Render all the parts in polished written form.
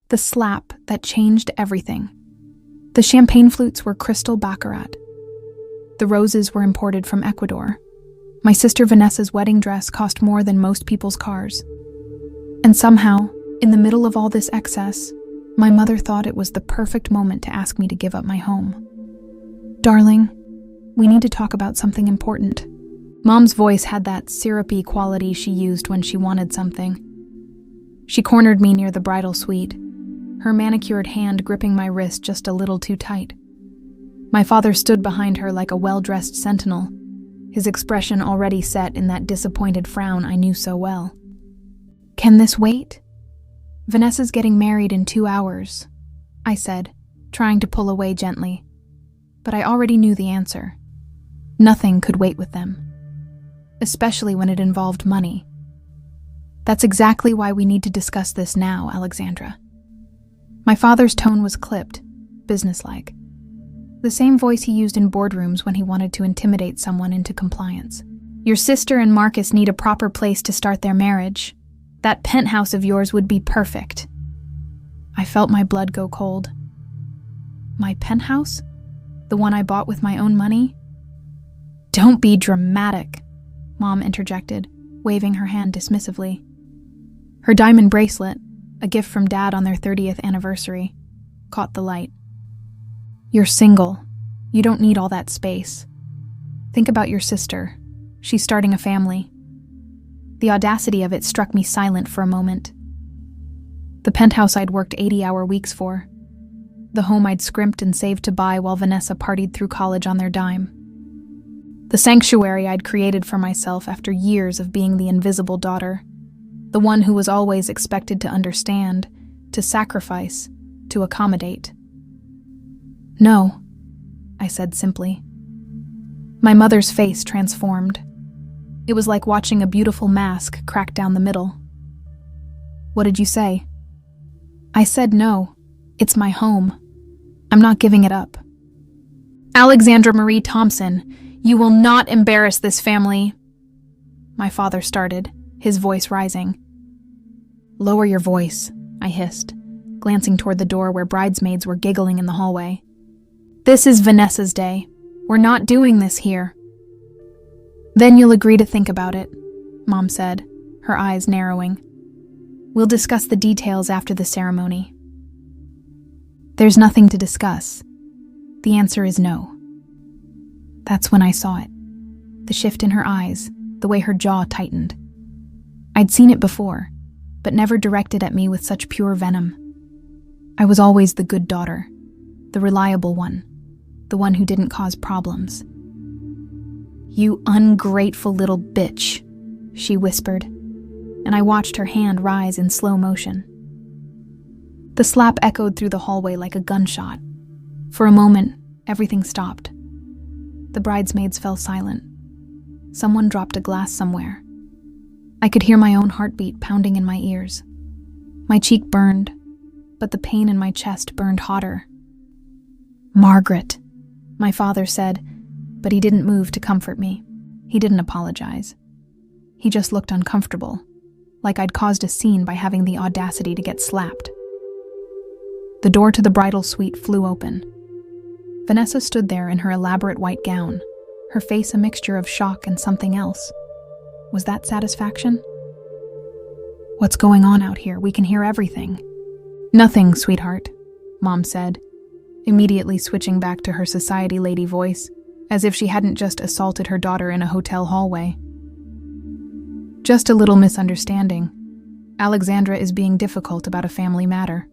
The slap that changed everything. The champagne flutes were crystal baccarat. The roses were imported from Ecuador. My sister Vanessa's wedding dress cost more than most people's cars. And somehow, in the middle of all this excess, my mother thought it was the perfect moment to ask me to give up my home. "Darling, we need to talk about something important." Mom's voice had that syrupy quality she used when she wanted something. She cornered me near the bridal suite, her manicured hand gripping my wrist just a little too tight. My father stood behind her like a well-dressed sentinel, his expression already set in that disappointed frown I knew so well. "Can this wait?" "Vanessa's getting married in 2 hours," I said, trying to pull away gently. But I already knew the answer. Nothing could wait with them, especially when it involved money. "That's exactly why we need to discuss this now, Alexandra." My father's tone was clipped, businesslike. The same voice he used in boardrooms when he wanted to intimidate someone into compliance. "Your sister and Marcus need a proper place to start their marriage. That penthouse of yours would be perfect." I felt my blood go cold. My penthouse? The one I bought with my own money? "Don't be dramatic," Mom interjected, waving her hand dismissively. Her diamond bracelet, a gift from Dad on their 30th anniversary, caught the light. "You're single. You don't need all that space. Think about your sister. She's starting a family." The audacity of it struck me silent for a moment. The penthouse I'd worked 80-hour weeks for. The home I'd scrimped and saved to buy while Vanessa partied through college on their dime. The sanctuary I'd created for myself after years of being the invisible daughter. The one who was always expected to understand, to sacrifice, to accommodate. "No," I said simply. My mother's face transformed. It was like watching a beautiful mask crack down the middle. "What did you say?" "I said no. It's my home. I'm not giving it up." "Alexandra Marie Thompson, you will not embarrass this family," my father started, his voice rising. "Lower your voice," I hissed, glancing toward the door where bridesmaids were giggling in the hallway. "This is Vanessa's day. We're not doing this here." "Then you'll agree to think about it," Mom said, her eyes narrowing. "We'll discuss the details after the ceremony." "There's nothing to discuss. The answer is no." That's when I saw it. The shift in her eyes, the way her jaw tightened. I'd seen it before, but never directed at me with such pure venom. I was always the good daughter, the reliable one, the one who didn't cause problems. "You ungrateful little bitch," she whispered, and I watched her hand rise in slow motion. The slap echoed through the hallway like a gunshot. For a moment, everything stopped. The bridesmaids fell silent. Someone dropped a glass somewhere. I could hear my own heartbeat pounding in my ears. My cheek burned, but the pain in my chest burned hotter. "Margaret," my father said, but he didn't move to comfort me. He didn't apologize. He just looked uncomfortable, like I'd caused a scene by having the audacity to get slapped. The door to the bridal suite flew open. Vanessa stood there in her elaborate white gown, her face a mixture of shock and something else. Was that satisfaction? "What's going on out here? We can hear everything." "Nothing, sweetheart," Mom said, immediately switching back to her society lady voice, as if she hadn't just assaulted her daughter in a hotel hallway. "Just a little misunderstanding. Alexandra is being difficult about a family matter."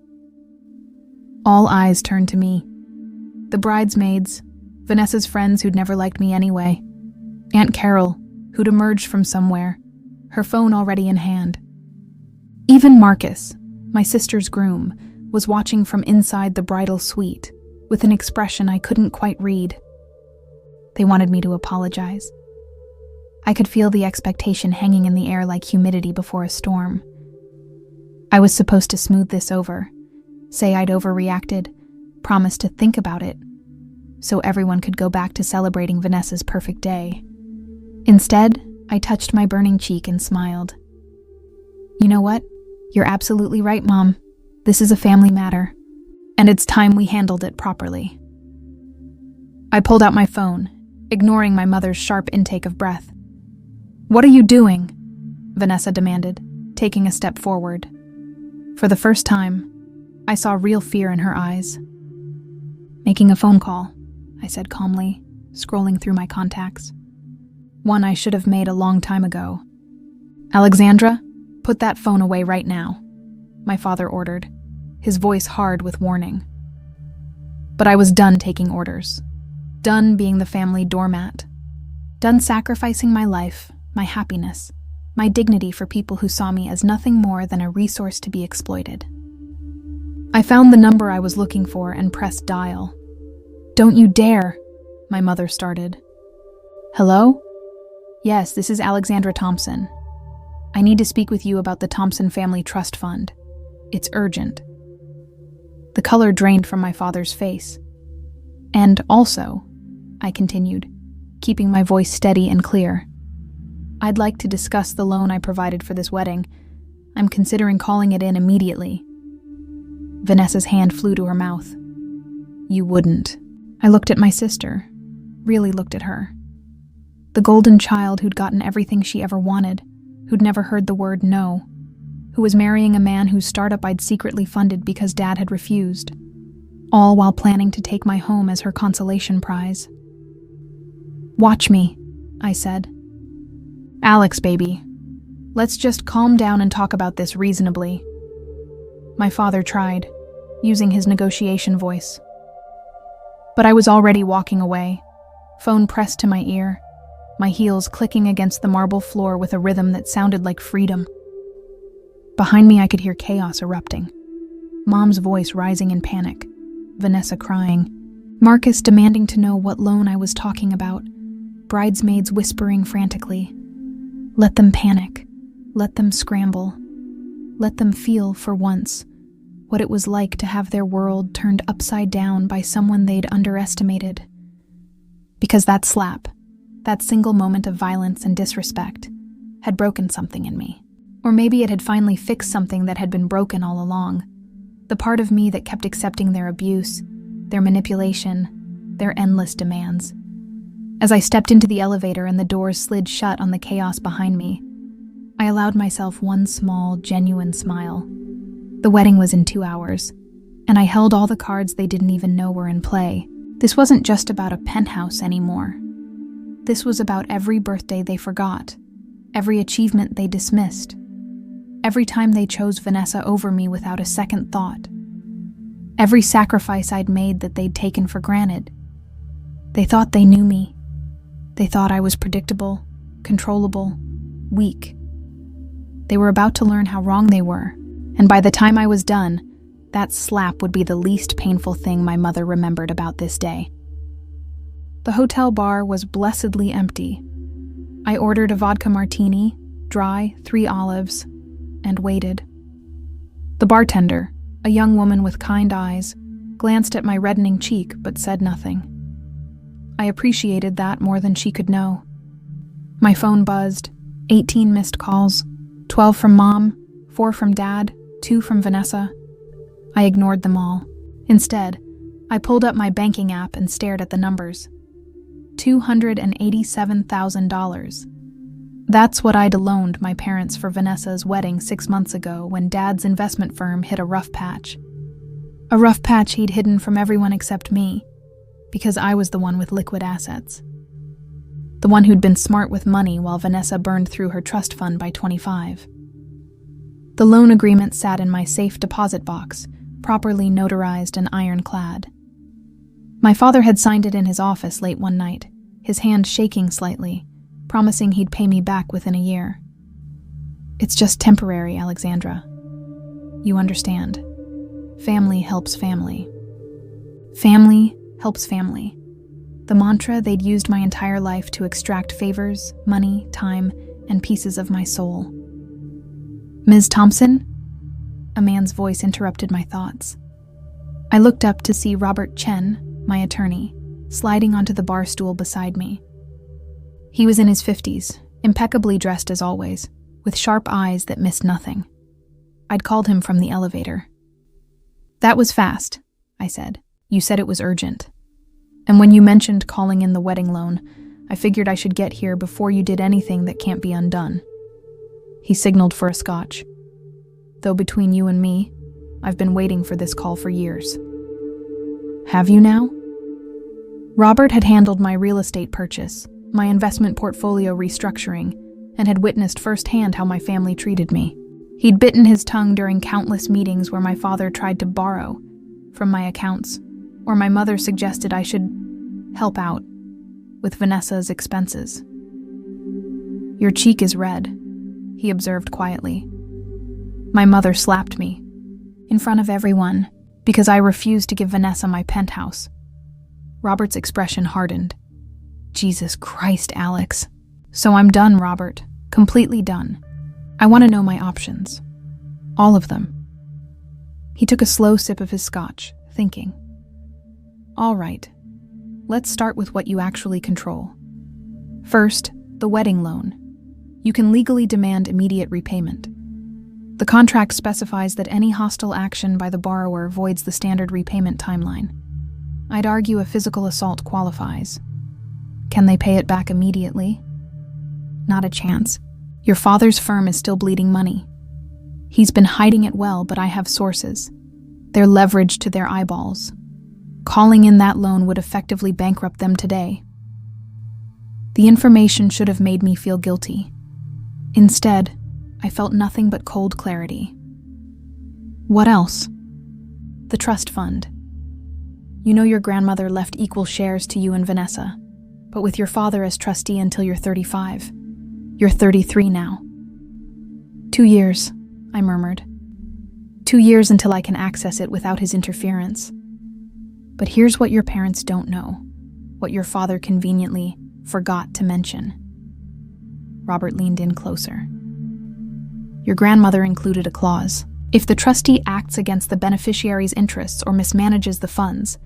All eyes turned to me. The bridesmaids, Vanessa's friends who'd never liked me anyway, Aunt Carol, who'd emerged from somewhere, her phone already in hand. Even Marcus, my sister's groom, was watching from inside the bridal suite, with an expression I couldn't quite read. They wanted me to apologize. I could feel the expectation hanging in the air like humidity before a storm. I was supposed to smooth this over, say I'd overreacted, promise to think about it, so everyone could go back to celebrating Vanessa's perfect day. Instead, I touched my burning cheek and smiled. "You know what? You're absolutely right, Mom. This is a family matter, and it's time we handled it properly. I pulled out my phone, ignoring my mother's sharp intake of breath. "What are you doing?" Vanessa demanded, taking a step forward. For the first time, I saw real fear in her eyes. "Making a phone call," I said calmly, scrolling through my contacts. One I should have made a long time ago. "Alexandra, put that phone away right now," my father ordered, his voice hard with warning. But I was done taking orders. Done being the family doormat. Done sacrificing my life, my happiness, my dignity for people who saw me as nothing more than a resource to be exploited. I found the number I was looking for and pressed dial. "Don't you dare," my mother started. "Hello? Yes, this is Alexandra Thompson. I need to speak with you about the Thompson Family Trust Fund. It's urgent." The color drained from my father's face. "And also," I continued, keeping my voice steady and clear, "I'd like to discuss the loan I provided for this wedding. I'm considering calling it in immediately." Vanessa's hand flew to her mouth. "You wouldn't." I looked at my sister, really looked at her. The golden child who'd gotten everything she ever wanted, who'd never heard the word no, who was marrying a man whose startup I'd secretly funded because Dad had refused, all while planning to take my home as her consolation prize. "Watch me," I said. "Alex, baby, let's just calm down and talk about this reasonably." My father tried, using his negotiation voice. But I was already walking away, phone pressed to my ear, my heels clicking against the marble floor with a rhythm that sounded like freedom. Behind me I could hear chaos erupting. Mom's voice rising in panic, Vanessa crying, Marcus demanding to know what loan I was talking about, bridesmaids whispering frantically. Let them panic. Let them scramble. Let them feel, for once, what it was like to have their world turned upside down by someone they'd underestimated. Because that slap, that single moment of violence and disrespect, had broken something in me. Or maybe it had finally fixed something that had been broken all along. The part of me that kept accepting their abuse, their manipulation, their endless demands. As I stepped into the elevator and the doors slid shut on the chaos behind me, I allowed myself one small, genuine smile. The wedding was in 2 hours, and I held all the cards they didn't even know were in play. This wasn't just about a penthouse anymore. This was about every birthday they forgot, every achievement they dismissed, every time they chose Vanessa over me without a second thought, every sacrifice I'd made that they'd taken for granted. They thought they knew me. They thought I was predictable, controllable, weak. They were about to learn how wrong they were, and by the time I was done, that slap would be the least painful thing my mother remembered about this day. The hotel bar was blessedly empty. I ordered a vodka martini, dry, 3 olives, and waited. The bartender, a young woman with kind eyes, glanced at my reddening cheek but said nothing. I appreciated that more than she could know. My phone buzzed, 18 missed calls, 12 from Mom, 4 from Dad, 2 from Vanessa. I ignored them all. Instead, I pulled up my banking app and stared at the numbers. $287,000. That's what I'd loaned my parents for Vanessa's wedding 6 months ago when Dad's investment firm hit a rough patch. A rough patch he'd hidden from everyone except me, because I was the one with liquid assets. The one who'd been smart with money while Vanessa burned through her trust fund by 25. The loan agreement sat in my safe deposit box, properly notarized and ironclad. My father had signed it in his office late one night, his hand shaking slightly, promising he'd pay me back within a year. It's just temporary, Alexandra. You understand. Family helps family. Family helps family. The mantra they'd used my entire life to extract favors, money, time, and pieces of my soul. Ms. Thompson? A man's voice interrupted my thoughts. I looked up to see Robert Chen, my attorney, sliding onto the bar stool beside me. He was in his 50s, impeccably dressed as always, with sharp eyes that missed nothing. I'd called him from the elevator. That was fast, I said. You said it was urgent. And when you mentioned calling in the wedding loan, I figured I should get here before you did anything that can't be undone. He signaled for a scotch. Though between you and me, I've been waiting for this call for years. Have you now? Robert had handled my real estate purchase, my investment portfolio restructuring, and had witnessed firsthand how my family treated me. He'd bitten his tongue during countless meetings where my father tried to borrow from my accounts, or my mother suggested I should help out with Vanessa's expenses. Your cheek is red, he observed quietly. My mother slapped me, in front of everyone, because I refused to give Vanessa my penthouse. Robert's expression hardened. Jesus Christ, Alex. So I'm done, Robert. Completely done. I want to know my options. All of them. He took a slow sip of his scotch, thinking. All right. Let's start with what you actually control. First, the wedding loan. You can legally demand immediate repayment. The contract specifies that any hostile action by the borrower voids the standard repayment timeline. I'd argue a physical assault qualifies. Can they pay it back immediately? Not a chance. Your father's firm is still bleeding money. He's been hiding it well, but I have sources. They're leveraged to their eyeballs. Calling in that loan would effectively bankrupt them today. The information should have made me feel guilty. Instead, I felt nothing but cold clarity. What else? The trust fund. You know your grandmother left equal shares to you and Vanessa, but with your father as trustee until you're 35. You're 33 now. 2 years, I murmured. 2 years until I can access it without his interference. But here's what your parents don't know, what your father conveniently forgot to mention. Robert leaned in closer. Your grandmother included a clause. If the trustee acts against the beneficiary's interests or mismanages the funds,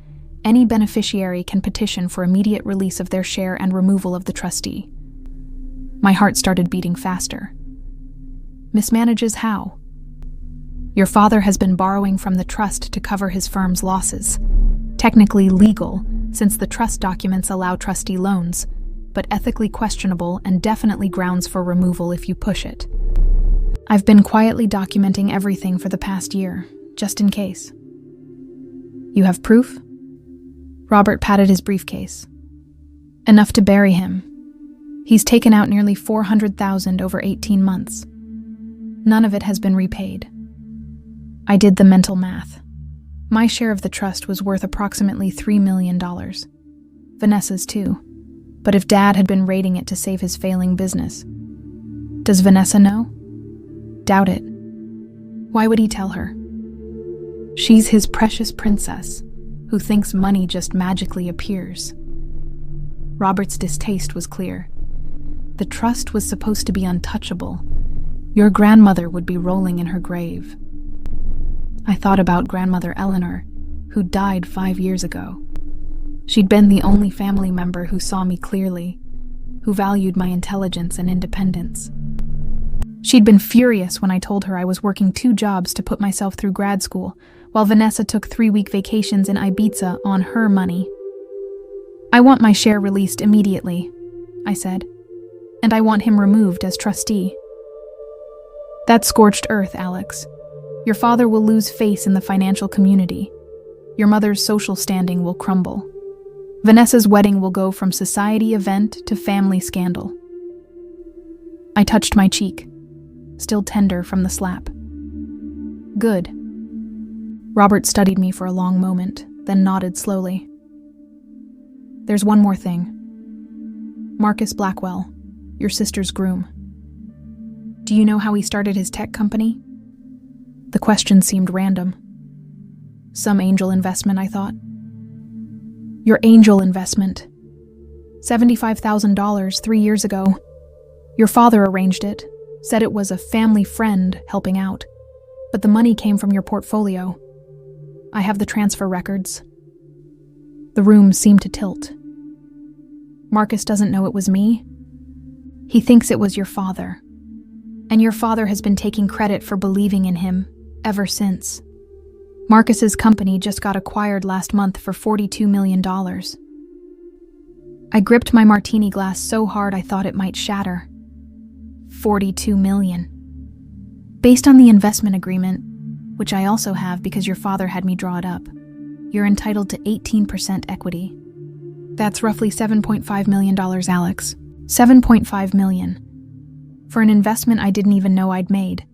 any beneficiary can petition for immediate release of their share and removal of the trustee. My heart started beating faster. Mismanages how? Your father has been borrowing from the trust to cover his firm's losses. Technically legal, since the trust documents allow trustee loans, but ethically questionable and definitely grounds for removal if you push it. I've been quietly documenting everything for the past year, just in case. You have proof? Robert patted his briefcase. Enough to bury him. He's taken out nearly $400,000 over 18 months. None of it has been repaid. I did the mental math. My share of the trust was worth approximately $3 million. Vanessa's too. But if Dad had been raiding it to save his failing business. Does Vanessa know? Doubt it. Why would he tell her? She's his precious princess, who thinks money just magically appears. Robert's distaste was clear. The trust was supposed to be untouchable. Your grandmother would be rolling in her grave. I thought about grandmother Eleanor, who died 5 years ago. She'd been the only family member who saw me clearly, who valued my intelligence and independence. She'd been furious when I told her I was working 2 jobs to put myself through grad school, while Vanessa took 3-week vacations in Ibiza on her money. I want my share released immediately, I said, and I want him removed as trustee. That's scorched earth, Alex. Your father will lose face in the financial community. Your mother's social standing will crumble. Vanessa's wedding will go from society event to family scandal. I touched my cheek, still tender from the slap. Good. Robert studied me for a long moment, then nodded slowly. There's one more thing. Marcus Blackwell, your sister's groom. Do you know how he started his tech company? The question seemed random. Some angel investment, I thought. Your angel investment. $75,000 3 years ago. Your father arranged it, said it was a family friend helping out, but the money came from your portfolio. I have the transfer records. The room seemed to tilt. Marcus doesn't know it was me. He thinks it was your father. And your father has been taking credit for believing in him ever since. Marcus's company just got acquired last month for $42 million. I gripped my martini glass so hard I thought it might shatter. 42 million. Based on the investment agreement, which I also have because your father had me draw it up, you're entitled to 18% equity. That's roughly $7.5 million, Alex. $7.5 million. For an investment I didn't even know I'd made.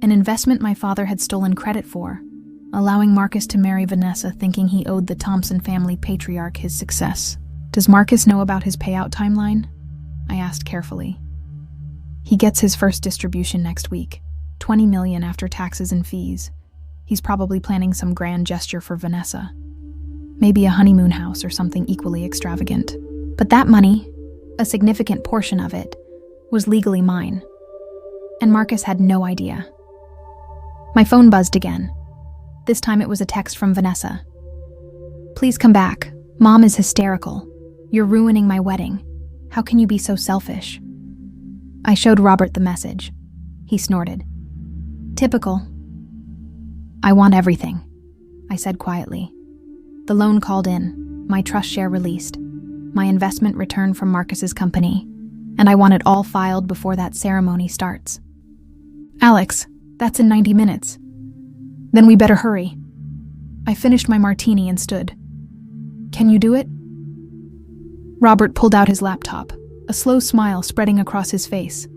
An investment my father had stolen credit for, allowing Marcus to marry Vanessa thinking he owed the Thompson family patriarch his success. Does Marcus know about his payout timeline? I asked carefully. He gets his first distribution next week, $20 million after taxes and fees. He's probably planning some grand gesture for Vanessa. Maybe a honeymoon house or something equally extravagant. But that money, a significant portion of it, was legally mine. And Marcus had no idea. My phone buzzed again. This time it was a text from Vanessa. Please come back. Mom is hysterical. You're ruining my wedding. How can you be so selfish? I showed Robert the message. He snorted. Typical. I want everything, I said quietly. The loan called in, my trust share released, my investment returned from Marcus's company, and I want it all filed before that ceremony starts. Alex, that's in 90 minutes. Then we better hurry. I finished my martini and stood. Can you do it? Robert pulled out his laptop, a slow smile spreading across his face.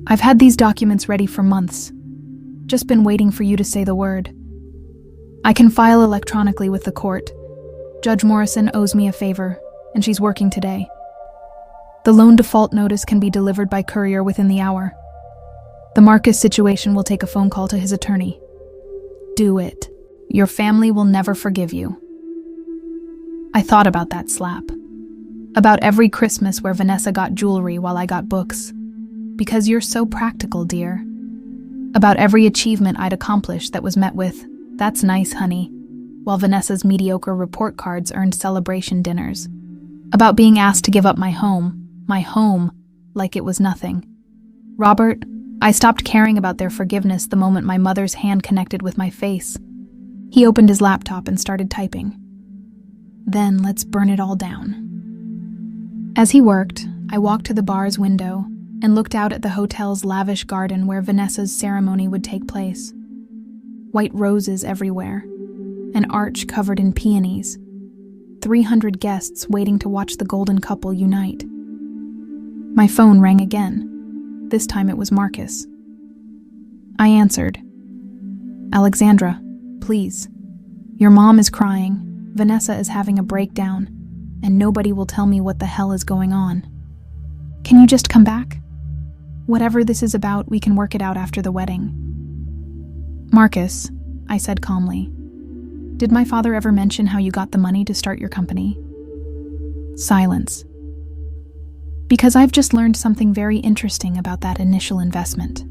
I've had these documents ready for months. Just been waiting for you to say the word. I can file electronically with the court. Judge Morrison owes me a favor, and she's working today. The loan default notice can be delivered by courier within the hour. The Marcus situation will take a phone call to his attorney. Do it. Your family will never forgive you. I thought about that slap. About every Christmas where Vanessa got jewelry while I got books. Because you're so practical, dear. About every achievement I'd accomplished that was met with, "That's nice, honey," while Vanessa's mediocre report cards earned celebration dinners. About being asked to give up my home, like it was nothing. Robert, I stopped caring about their forgiveness the moment my mother's hand connected with my face. He opened his laptop and started typing. Then let's burn it all down. As he worked, I walked to the bar's window and looked out at the hotel's lavish garden where Vanessa's ceremony would take place. White roses everywhere, an arch covered in peonies, 300 guests waiting to watch the golden couple unite. My phone rang again. This time it was Marcus. I answered. Alexandra, please. Your mom is crying, Vanessa is having a breakdown, and nobody will tell me what the hell is going on. Can you just come back? Whatever this is about, we can work it out after the wedding. Marcus, I said calmly, did my father ever mention how you got the money to start your company? Silence. Because I've just learned something very interesting about that initial investment.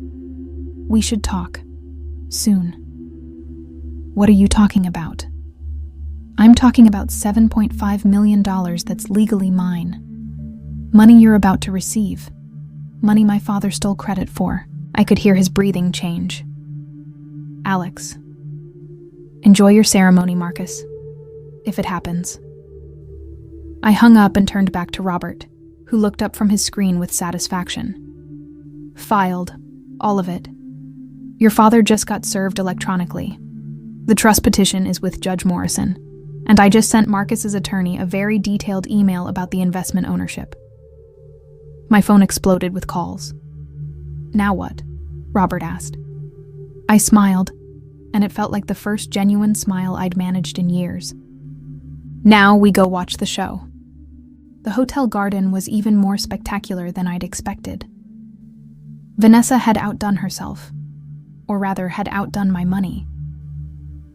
We should talk. Soon. What are you talking about? I'm talking about $7.5 million that's legally mine. Money you're about to receive. Money my father stole credit for. I could hear his breathing change. Alex. Enjoy your ceremony, Marcus. If it happens. I hung up and turned back to Robert, who looked up from his screen with satisfaction. Filed. All of it. Your father just got served electronically. The trust petition is with Judge Morrison, and I just sent Marcus's attorney a very detailed email about the investment ownership. My phone exploded with calls. Now what? Robert asked. I smiled, and it felt like the first genuine smile I'd managed in years. Now we go watch the show. The hotel garden was even more spectacular than I'd expected. Vanessa had outdone herself, or rather had outdone my money.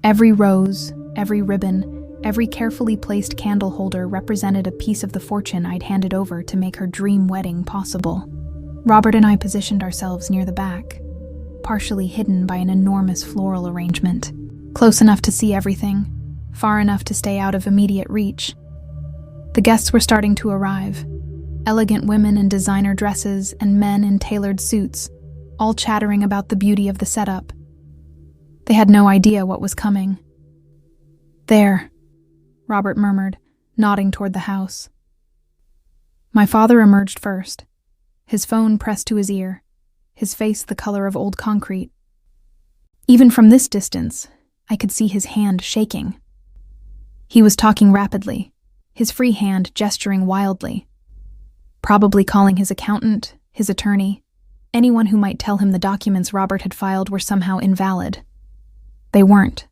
Every rose, every ribbon, every carefully placed candle holder represented a piece of the fortune I'd handed over to make her dream wedding possible. Robert and I positioned ourselves near the back, partially hidden by an enormous floral arrangement, close enough to see everything, far enough to stay out of immediate reach. The guests were starting to arrive, elegant women in designer dresses and men in tailored suits, all chattering about the beauty of the setup. They had no idea what was coming. "There," Robert murmured, nodding toward the house. My father emerged first, his phone pressed to his ear, his face the color of old concrete. Even from this distance, I could see his hand shaking. He was talking rapidly, his free hand gesturing wildly, probably calling his accountant, his attorney, anyone who might tell him the documents Robert had filed were somehow invalid. They weren't.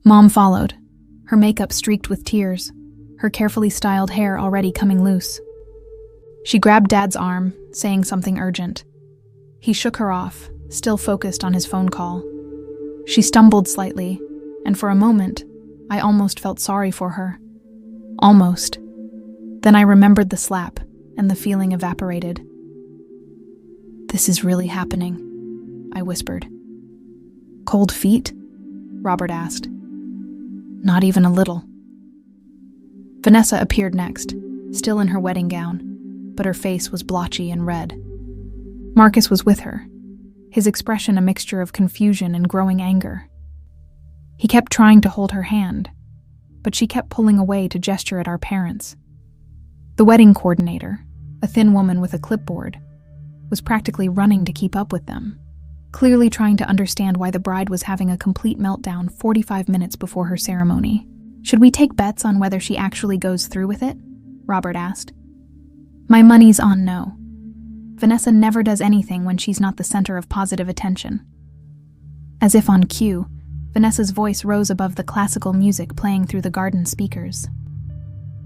Mom followed, her makeup streaked with tears, her carefully styled hair already coming loose. She grabbed Dad's arm, saying something urgent. He shook her off, still focused on his phone call. She stumbled slightly, and for a moment, I almost felt sorry for her. Almost. Then I remembered the slap, and the feeling evaporated. "This is really happening," I whispered. "Cold feet?" Robert asked. "Not even a little." Vanessa appeared next, still in her wedding gown, but her face was blotchy and red. Marcus was with her, his expression a mixture of confusion and growing anger. He kept trying to hold her hand, but she kept pulling away to gesture at our parents. The wedding coordinator, a thin woman with a clipboard, was practically running to keep up with them, clearly trying to understand why the bride was having a complete meltdown 45 minutes before her ceremony. "Should we take bets on whether she actually goes through with it?" Robert asked. "My money's on no. Vanessa never does anything when she's not the center of positive attention." As if on cue, Vanessa's voice rose above the classical music playing through the garden speakers.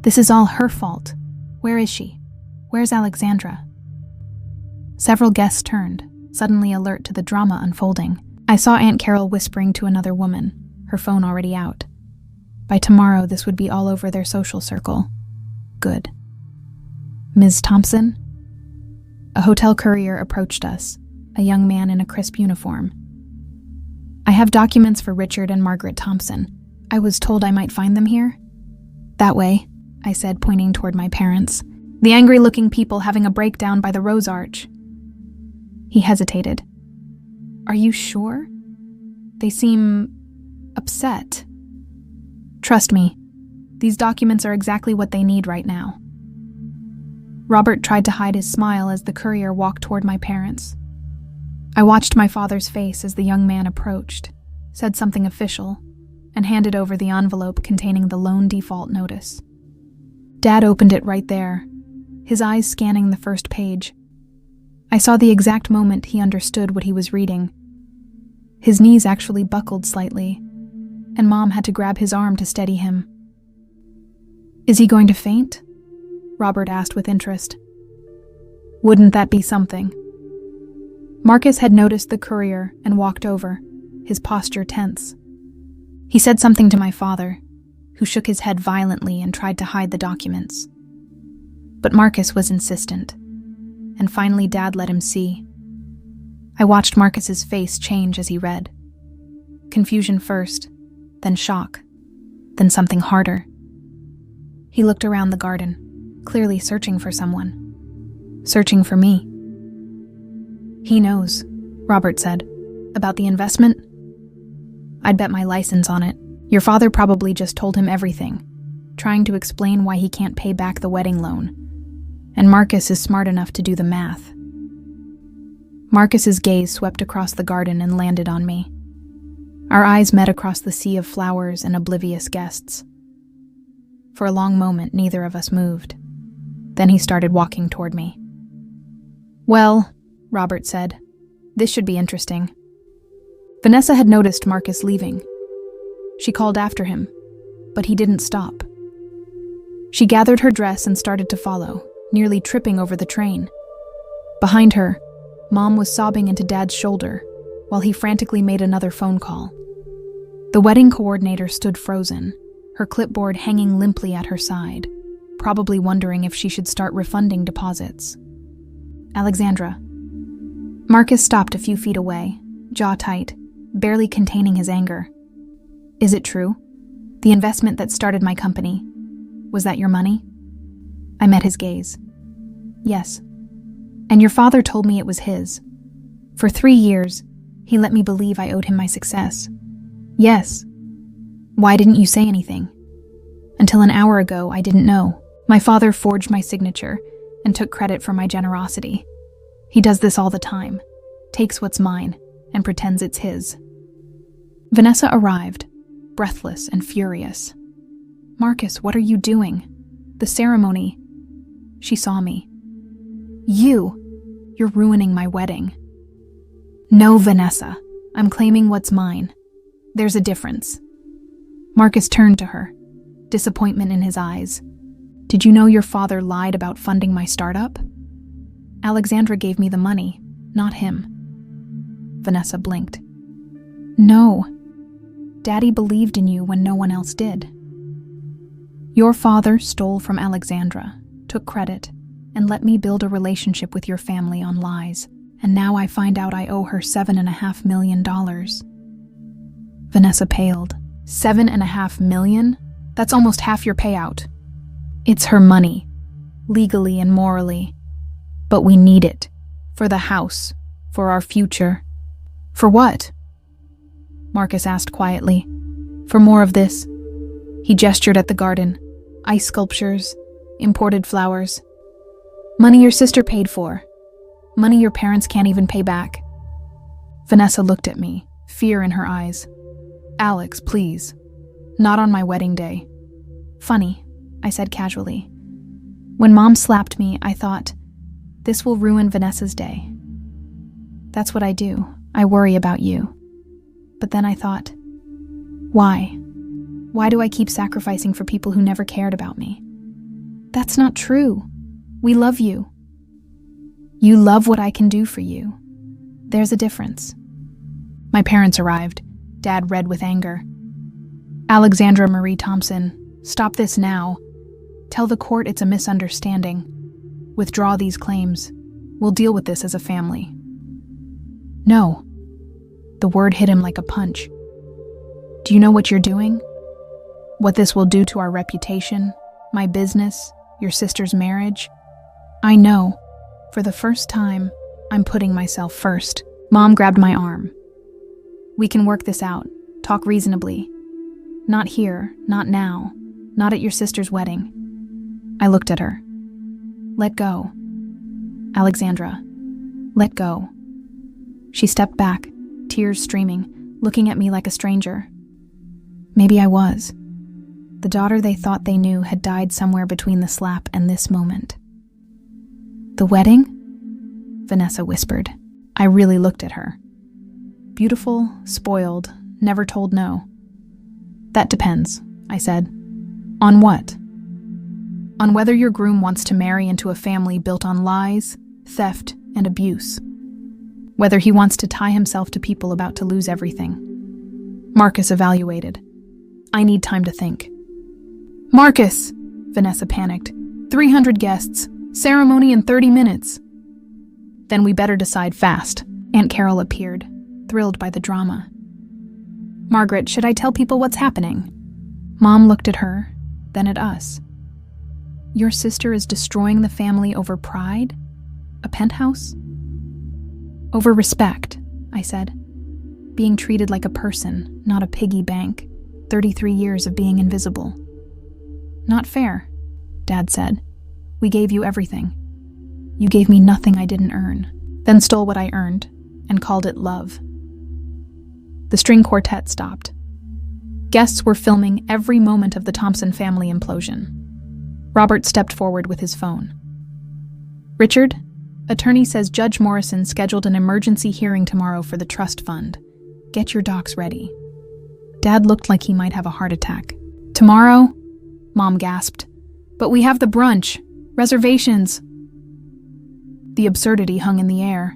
"This is all her fault. Where is she? Where's Alexandra?" Several guests turned, suddenly alert to the drama unfolding. I saw Aunt Carol whispering to another woman, her phone already out. By tomorrow, this would be all over their social circle. Good. "Ms. Thompson?" A hotel courier approached us, a young man in a crisp uniform. "I have documents for Richard and Margaret Thompson. I was told I might find them here." "That way," I said, pointing toward my parents. "The angry-looking people having a breakdown by the Rose Arch." He hesitated. "Are you sure? They seem upset." "Trust me, these documents are exactly what they need right now." Robert tried to hide his smile as the courier walked toward my parents. I watched my father's face as the young man approached, said something official, and handed over the envelope containing the loan default notice. Dad opened it right there, his eyes scanning the first page. I saw the exact moment he understood what he was reading. His knees actually buckled slightly, and Mom had to grab his arm to steady him. "Is he going to faint?" Robert asked with interest. "Wouldn't that be something?" Marcus had noticed the courier and walked over, his posture tense. He said something to my father, who shook his head violently and tried to hide the documents. But Marcus was insistent, and finally Dad let him see. I watched Marcus's face change as he read. Confusion first, then shock, then something harder. He looked around the garden, clearly searching for someone. Searching for me. "He knows," Robert said. "About the investment?" "I'd bet my license on it. Your father probably just told him everything, trying to explain why he can't pay back the wedding loan. And Marcus is smart enough to do the math." Marcus's gaze swept across the garden and landed on me. Our eyes met across the sea of flowers and oblivious guests. For a long moment, neither of us moved. Then he started walking toward me. "Well," Robert said, "this should be interesting." Vanessa had noticed Marcus leaving. She called after him, but he didn't stop. She gathered her dress and started to follow, nearly tripping over the train. Behind her, Mom was sobbing into Dad's shoulder while he frantically made another phone call. The wedding coordinator stood frozen, her clipboard hanging limply at her side, probably wondering if she should start refunding deposits. "Alexandra." Marcus stopped a few feet away, jaw tight, barely containing his anger. "Is it true? The investment that started my company. Was that your money?" I met his gaze. "Yes. And your father told me it was his. For 3 years, He let me believe I owed him my success. Yes. Why didn't you say anything? Until an hour ago, I didn't know. My father forged my signature and took credit for my generosity. He does this all the time, takes what's mine and pretends it's his. Vanessa arrived, breathless and furious. Marcus, what are you doing? The ceremony. She saw me. You're ruining my wedding. No, Vanessa, I'm claiming what's mine. There's a difference. Marcus turned to her, disappointment in his eyes. Did you know your father lied about funding my startup? Alexandra gave me the money, not him. Vanessa blinked. No. Daddy believed in you when no one else did. Your father stole from Alexandra, took credit, and let me build a relationship with your family on lies, and now I find out I owe her $7.5 million. Vanessa paled. $7.5 million? That's almost half your payout. It's her money, legally and morally. But we need it. For the house. For our future. For what? Marcus asked quietly. For more of this. He gestured at the garden. Ice sculptures. Imported flowers. Money your sister paid for. Money your parents can't even pay back. Vanessa looked at me, fear in her eyes. Alex, please. Not on my wedding day. Funny, I said casually. When Mom slapped me, I thought, this will ruin Vanessa's day. That's what I do. I worry about you. But then I thought, why? Why do I keep sacrificing for people who never cared about me? That's not true. We love you. You love what I can do for you. There's a difference. My parents arrived, Dad red with anger. Alexandra Marie Thompson, stop this now. Tell the court it's a misunderstanding. Withdraw these claims. We'll deal with this as a family. No. The word hit him like a punch. Do you know what you're doing? What this will do to our reputation, my business, your sister's marriage? I know. For the first time, I'm putting myself first. Mom grabbed my arm. We can work this out. Talk reasonably. Not here, not now, not at your sister's wedding. I looked at her. Let go. Alexandra, let go. She stepped back, tears streaming, looking at me like a stranger. Maybe I was. The daughter they thought they knew had died somewhere between the slap and this moment. The wedding? Vanessa whispered. I really looked at her. Beautiful, spoiled, never told no. That depends, I said. On what? On whether your groom wants to marry into a family built on lies, theft, and abuse. Whether he wants to tie himself to people about to lose everything. Marcus evaluated. I need time to think. Marcus! Vanessa panicked. 300 guests. Ceremony in 30 minutes. Then we better decide fast. Aunt Carol appeared, thrilled by the drama. Margaret, should I tell people what's happening? Mom looked at her, then at us. Your sister is destroying the family over pride? A penthouse? Over respect, I said. Being treated like a person, not a piggy bank. 33 years of being invisible. Not fair, Dad said. We gave you everything. You gave me nothing I didn't earn, then stole what I earned, and called it love. The string quartet stopped. Guests were filming every moment of the Thompson family implosion. Robert stepped forward with his phone. Richard, attorney says Judge Morrison scheduled an emergency hearing tomorrow for the trust fund. Get your docs ready. Dad looked like he might have a heart attack. Tomorrow? Mom gasped. But we have the brunch. Reservations. The absurdity hung in the air.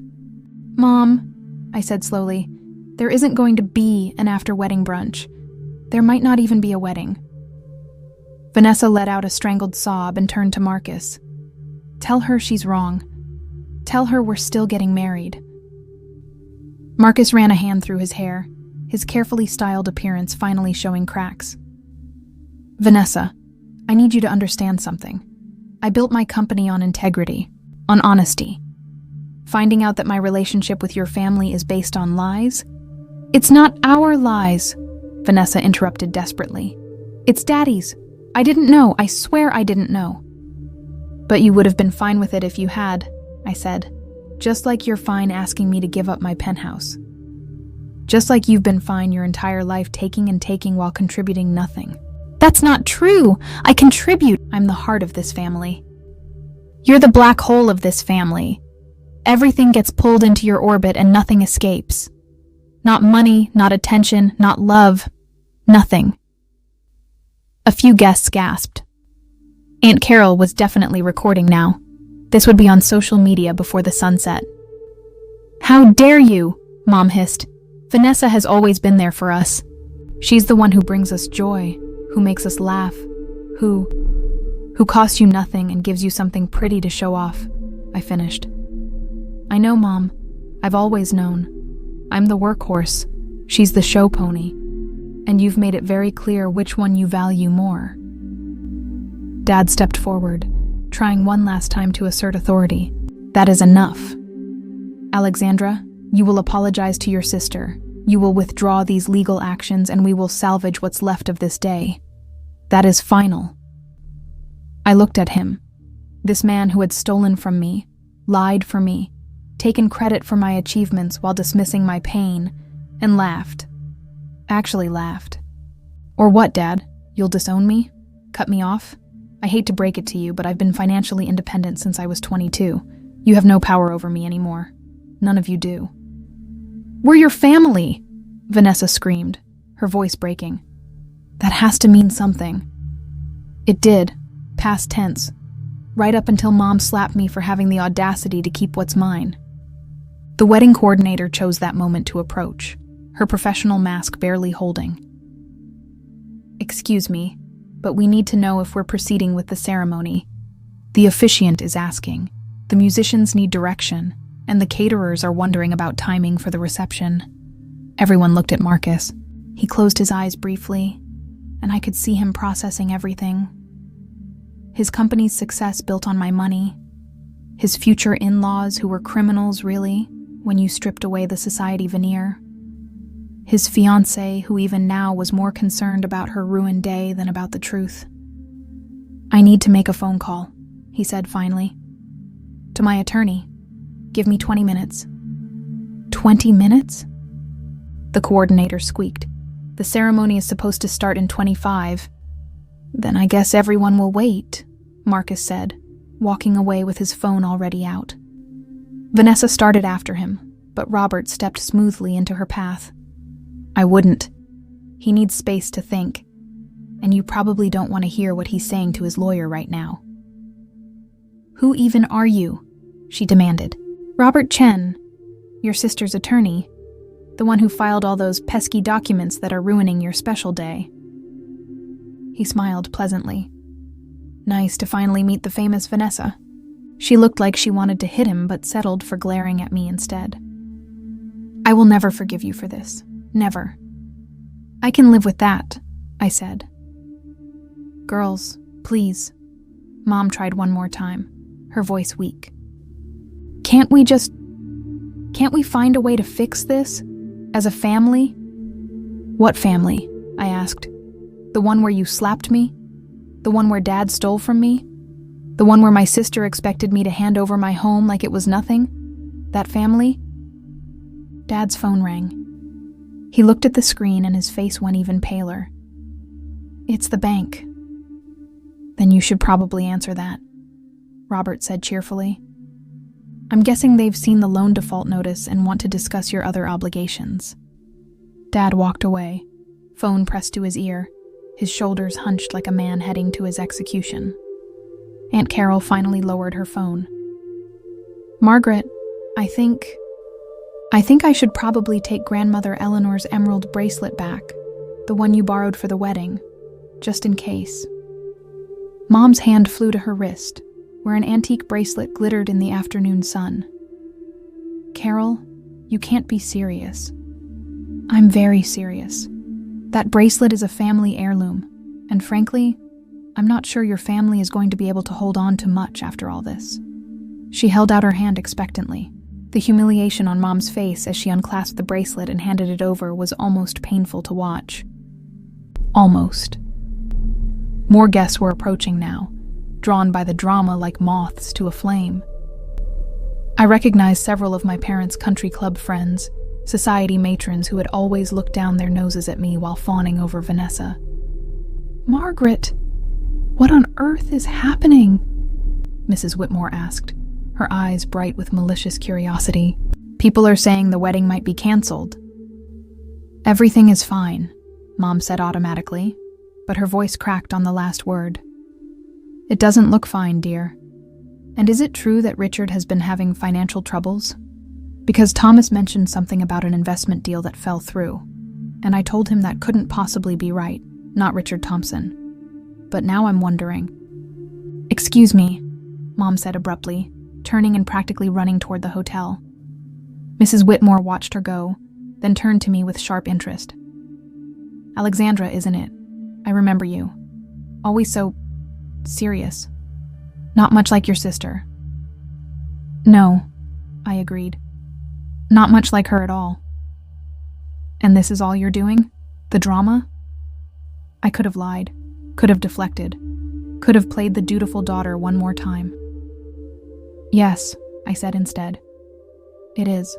Mom, I said slowly, there isn't going to be an after-wedding brunch. There might not even be a wedding. Vanessa let out a strangled sob and turned to Marcus. Tell her she's wrong. Tell her we're still getting married. Marcus ran a hand through his hair, his carefully styled appearance finally showing cracks. Vanessa, I need you to understand something. I built my company on integrity, on honesty. Finding out that my relationship with your family is based on lies? It's not our lies, Vanessa interrupted desperately. It's Daddy's. I didn't know. I swear I didn't know. But you would have been fine with it if you had, I said. Just like you're fine asking me to give up my penthouse. Just like you've been fine your entire life taking and taking while contributing nothing. That's not true. I contribute. I'm the heart of this family. You're the black hole of this family. Everything gets pulled into your orbit and nothing escapes. Not money, not attention, not love. Nothing. A few guests gasped. Aunt Carol was definitely recording now. This would be on social media before the sunset. How dare you, Mom hissed. Vanessa has always been there for us. She's the one who brings us joy, who makes us laugh, who costs you nothing and gives you something pretty to show off, I finished. I know, Mom. I've always known. I'm the workhorse. She's the show pony. And you've made it very clear which one you value more. Dad stepped forward, trying one last time to assert authority. That is enough. Alexandra, you will apologize to your sister. You will withdraw these legal actions and we will salvage what's left of this day. That is final. I looked at him. This man who had stolen from me, lied for me, taken credit for my achievements while dismissing my pain, and laughed. Actually laughed. Or what, Dad? You'll disown me? Cut me off? I hate to break it to you, but I've been financially independent since I was 22. You have no power over me anymore. None of you do. We're your family, Vanessa screamed, her voice breaking. That has to mean something. It did, past tense, right up until Mom slapped me for having the audacity to keep what's mine. The wedding coordinator chose that moment to approach, her professional mask barely holding. Excuse me, but we need to know if we're proceeding with the ceremony. The officiant is asking. The musicians need direction, and the caterers are wondering about timing for the reception. Everyone looked at Marcus. He closed his eyes briefly, and I could see him processing everything. His company's success built on my money. His future in-laws who were criminals, really, when you stripped away the society veneer. His fiancée who even now was more concerned about her ruined day than about the truth. I need to make a phone call, he said finally. To my attorney. Give me 20 minutes. 20 minutes? The coordinator squeaked. The ceremony is supposed to start in 25. Then I guess everyone will wait, Marcus said, walking away with his phone already out. Vanessa started after him, but Robert stepped smoothly into her path. I wouldn't. He needs space to think, and you probably don't want to hear what he's saying to his lawyer right now. Who even are you? She demanded. Robert Chen, your sister's attorney, the one who filed all those pesky documents that are ruining your special day. He smiled pleasantly. Nice to finally meet the famous Vanessa. She looked like she wanted to hit him, but settled for glaring at me instead. I will never forgive you for this. Never. I can live with that, I said. Girls, please. Mom tried one more time, her voice weak. Can't we find a way to fix this? As a family? What family? I asked. The one where you slapped me? The one where Dad stole from me? The one where my sister expected me to hand over my home like it was nothing? That family? Dad's phone rang. He looked at the screen and his face went even paler. It's the bank. Then you should probably answer that, Robert said cheerfully. I'm guessing they've seen the loan default notice and want to discuss your other obligations. Dad walked away, phone pressed to his ear, his shoulders hunched like a man heading to his execution. Aunt Carol finally lowered her phone. Margaret, I think I should probably take Grandmother Eleanor's emerald bracelet back, the one you borrowed for the wedding, just in case. Mom's hand flew to her wrist, where an antique bracelet glittered in the afternoon sun. Carol, you can't be serious. I'm very serious. That bracelet is a family heirloom, and frankly, I'm not sure your family is going to be able to hold on to much after all this. She held out her hand expectantly. The humiliation on Mom's face as she unclasped the bracelet and handed it over was almost painful to watch. Almost. More guests were approaching now, drawn by the drama like moths to a flame. I recognized several of my parents' country club friends, society matrons who had always looked down their noses at me while fawning over Vanessa. "Margaret, what on earth is happening?" Mrs. Whitmore asked, her eyes bright with malicious curiosity. "People are saying the wedding might be canceled." "Everything is fine," Mom said automatically, but her voice cracked on the last word. "It doesn't look fine, dear. And is it true that Richard has been having financial troubles? Because Thomas mentioned something about an investment deal that fell through, and I told him that couldn't possibly be right, not Richard Thompson. But now I'm wondering." "Excuse me," Mom said abruptly, turning and practically running toward the hotel. Mrs. Whitmore watched her go, then turned to me with sharp interest. "Alexandra, isn't it? I remember you. Always so serious. Not much like your sister." "No," I agreed. "Not much like her at all." "And this is all you're doing? The drama?" I could have lied, could have deflected, could have played the dutiful daughter one more time. "Yes," I said instead. "It is."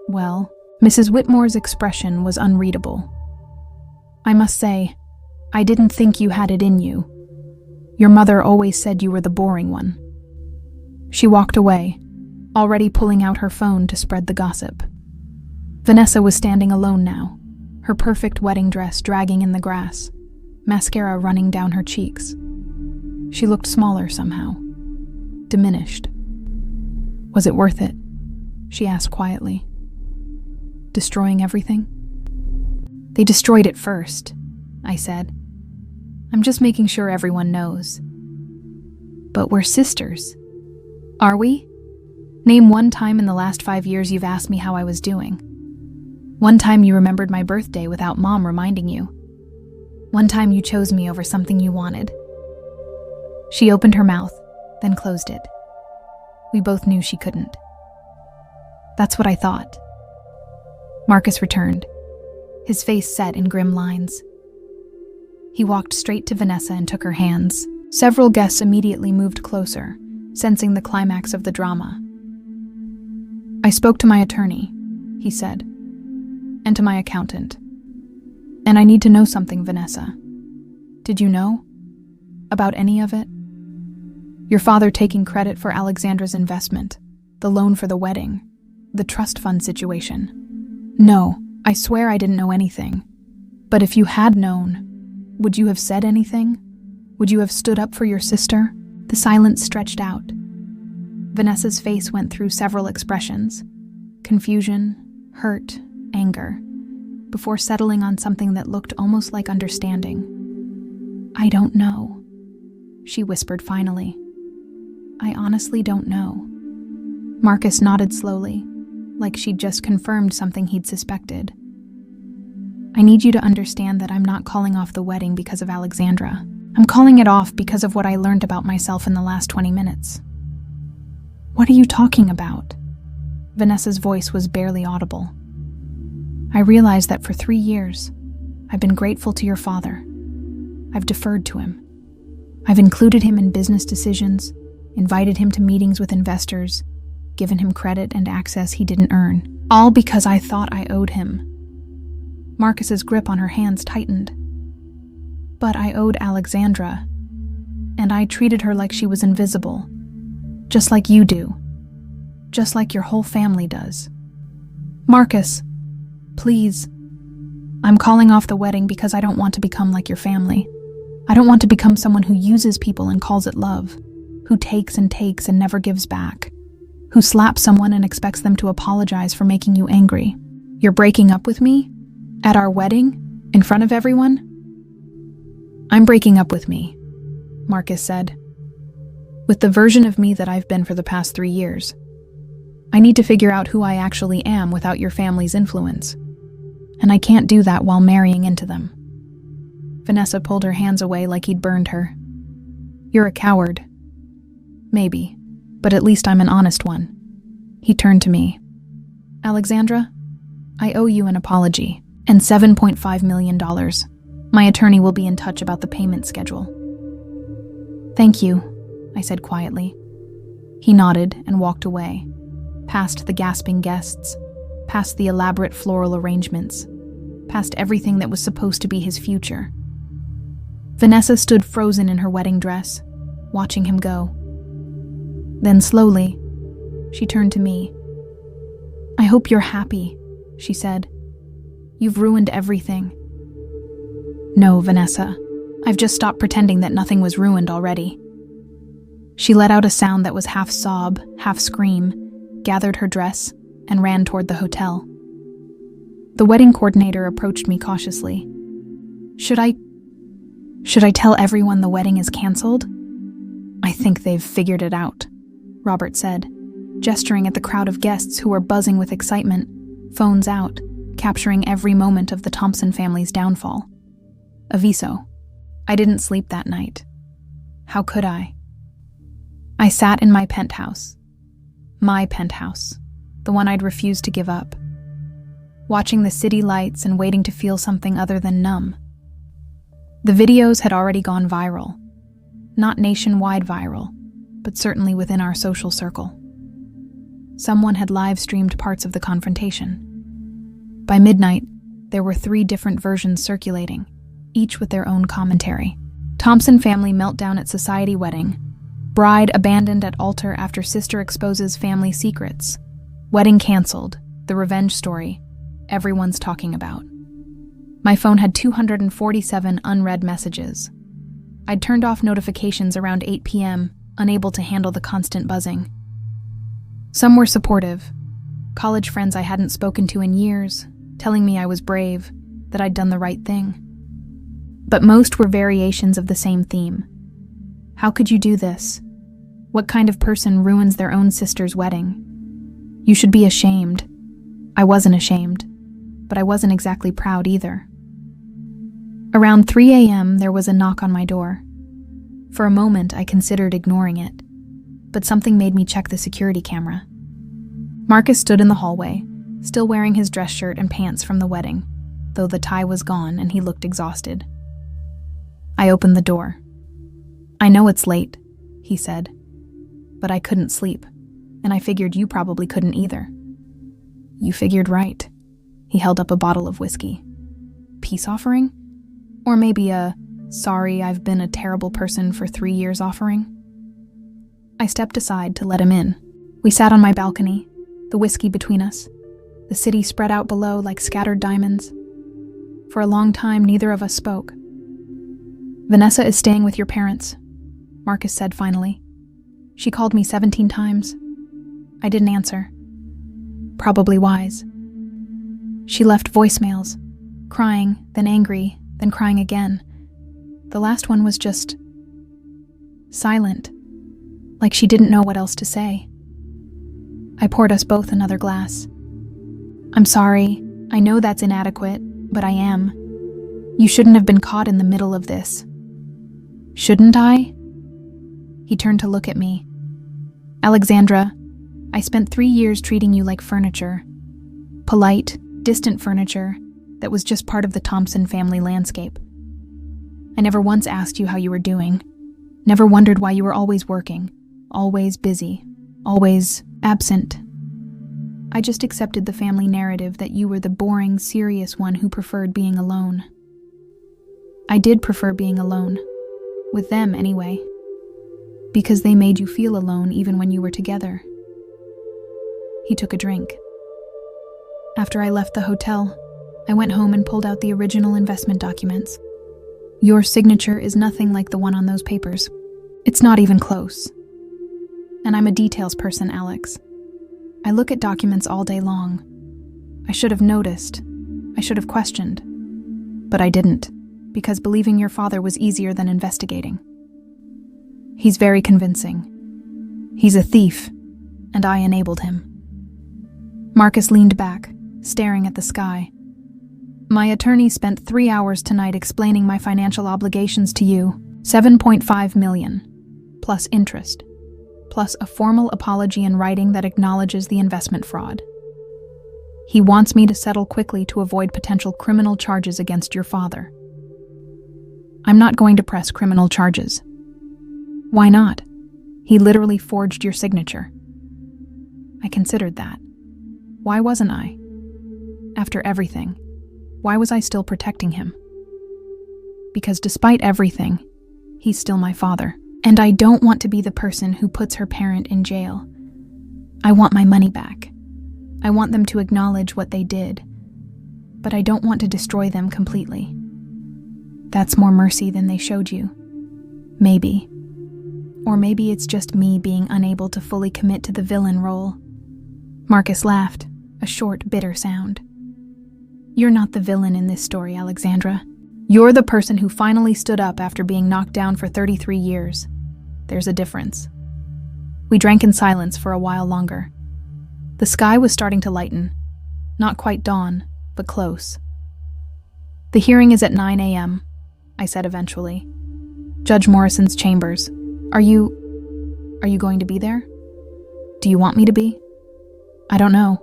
"Well," Mrs. Whitmore's expression was unreadable. "I must say, I didn't think you had it in you. Your mother always said you were the boring one." She walked away, already pulling out her phone to spread the gossip. Vanessa was standing alone now, her perfect wedding dress dragging in the grass, mascara running down her cheeks. She looked smaller somehow, diminished. "Was it worth it?" she asked quietly. "Destroying everything?" "They destroyed it first," I said. "I'm just making sure everyone knows." "But we're sisters." "Are we? Name one time in the last 5 years you've asked me how I was doing. One time you remembered my birthday without Mom reminding you. One time you chose me over something you wanted." She opened her mouth, then closed it. We both knew she couldn't. "That's what I thought." Marcus returned, his face set in grim lines. He walked straight to Vanessa and took her hands. Several guests immediately moved closer, sensing the climax of the drama. "I spoke to my attorney," he said, "and to my accountant. And I need to know something, Vanessa. Did you know? About any of it? Your father taking credit for Alexandra's investment, the loan for the wedding, the trust fund situation. No, I swear I didn't know anything. But if you had known, would you have said anything? Would you have stood up for your sister?" The silence stretched out. Vanessa's face went through several expressions: confusion, hurt, anger, before settling on something that looked almost like understanding. "I don't know," she whispered finally. "I honestly don't know." Marcus nodded slowly, like she'd just confirmed something he'd suspected. "I need you to understand that I'm not calling off the wedding because of Alexandra. I'm calling it off because of what I learned about myself in the last 20 minutes. "What are you talking about?" Vanessa's voice was barely audible. "I realized that for 3 years, I've been grateful to your father. I've deferred to him. I've included him in business decisions, invited him to meetings with investors, given him credit and access he didn't earn, all because I thought I owed him." Marcus's grip on her hands tightened. "But I owed Alexandra, and I treated her like she was invisible, just like you do, just like your whole family does. Marcus, please. I'm calling off the wedding because I don't want to become like your family. I don't want to become someone who uses people and calls it love, who takes and never gives back, who slaps someone and expects them to apologize for making you angry. You're breaking up with me? At our wedding? In front of everyone?" "I'm breaking up with me," Marcus said. "With the version of me that I've been for the past 3 years. I need to figure out who I actually am without your family's influence. And I can't do that while marrying into them." Vanessa pulled her hands away like he'd burned her. "You're a coward." "Maybe, but at least I'm an honest one. He turned to me. Alexandra, I owe you an apology and $7.5 million. My attorney will be in touch about the payment schedule. Thank you, I said quietly. He nodded and walked away, past the gasping guests, past the elaborate floral arrangements, past everything that was supposed to be his future. Vanessa stood frozen in her wedding dress, watching him go. Then slowly, she turned to me. I hope you're happy, she said. You've ruined everything. No, Vanessa. I've just stopped pretending that nothing was ruined already. She let out a sound that was half sob, half scream, gathered her dress, and ran toward the hotel. The wedding coordinator approached me cautiously. Should I tell everyone the wedding is canceled? I think they've figured it out, Robert said, gesturing at the crowd of guests who were buzzing with excitement, phones out, capturing every moment of the Thompson family's downfall. Aviso. I didn't sleep that night. How could I? I sat in my penthouse. My penthouse. The one I'd refused to give up. Watching the city lights and waiting to feel something other than numb. The videos had already gone viral. Not nationwide viral, but certainly within our social circle. Someone had live-streamed parts of the confrontation. By midnight, there were 3 different versions circulating, each with their own commentary. Thompson family meltdown at society wedding. Bride abandoned at altar after sister exposes family secrets. Wedding canceled. The revenge story. Everyone's talking about. My phone had 247 unread messages. I'd turned off notifications around 8 p.m., unable to handle the constant buzzing. Some were supportive. College friends I hadn't spoken to in years, telling me I was brave, that I'd done the right thing. But most were variations of the same theme. How could you do this? What kind of person ruins their own sister's wedding? You should be ashamed. I wasn't ashamed, but I wasn't exactly proud either. Around 3 a.m., there was a knock on my door. For a moment, I considered ignoring it, but something made me check the security camera. Marcus stood in the hallway, still wearing his dress shirt and pants from the wedding, though the tie was gone and he looked exhausted. I opened the door. I know it's late, he said, but I couldn't sleep, and I figured you probably couldn't either. You figured right. He held up a bottle of whiskey. Peace offering? Or maybe a, sorry, I've been a terrible person for 3 years offering? I stepped aside to let him in. We sat on my balcony, the whiskey between us, the city spread out below like scattered diamonds. For a long time, neither of us spoke. Vanessa is staying with your parents, Marcus said finally. She called me 17 times. I didn't answer. Probably wise. She left voicemails, crying, then angry, then crying again. The last one was just silent, like she didn't know what else to say. I poured us both another glass. I'm sorry, I know that's inadequate, but I am. You shouldn't have been caught in the middle of this. Shouldn't I? He turned to look at me. Alexandra, I spent 3 years treating you like furniture. Polite, distant furniture that was just part of the Thompson family landscape. I never once asked you how you were doing. Never wondered why you were always working, always busy, always absent. I just accepted the family narrative that you were the boring, serious one who preferred being alone. I did prefer being alone. With them, anyway. Because they made you feel alone even when you were together. He took a drink. After I left the hotel, I went home and pulled out the original investment documents. Your signature is nothing like the one on those papers. It's not even close. And I'm a details person, Alex. I look at documents all day long. I should have noticed. I should have questioned. But I didn't, because believing your father was easier than investigating. He's very convincing. He's a thief, and I enabled him. Marcus leaned back, staring at the sky. My attorney spent 3 hours tonight explaining my financial obligations to you. $7.5 million, plus interest, plus a formal apology in writing that acknowledges the investment fraud. He wants me to settle quickly to avoid potential criminal charges against your father. I'm not going to press criminal charges. Why not? He literally forged your signature. I considered that. Why wasn't I? After everything, why was I still protecting him? Because despite everything, he's still my father. And I don't want to be the person who puts her parent in jail. I want my money back. I want them to acknowledge what they did. But I don't want to destroy them completely. That's more mercy than they showed you. Maybe. Or maybe it's just me being unable to fully commit to the villain role. Marcus laughed, a short, bitter sound. You're not the villain in this story, Alexandra. You're the person who finally stood up after being knocked down for 33 years. There's a difference. We drank in silence for a while longer. The sky was starting to lighten. Not quite dawn, but close. The hearing is at 9 a.m., I said eventually. Judge Morrison's chambers. Are you going to be there? Do you want me to be? I don't know.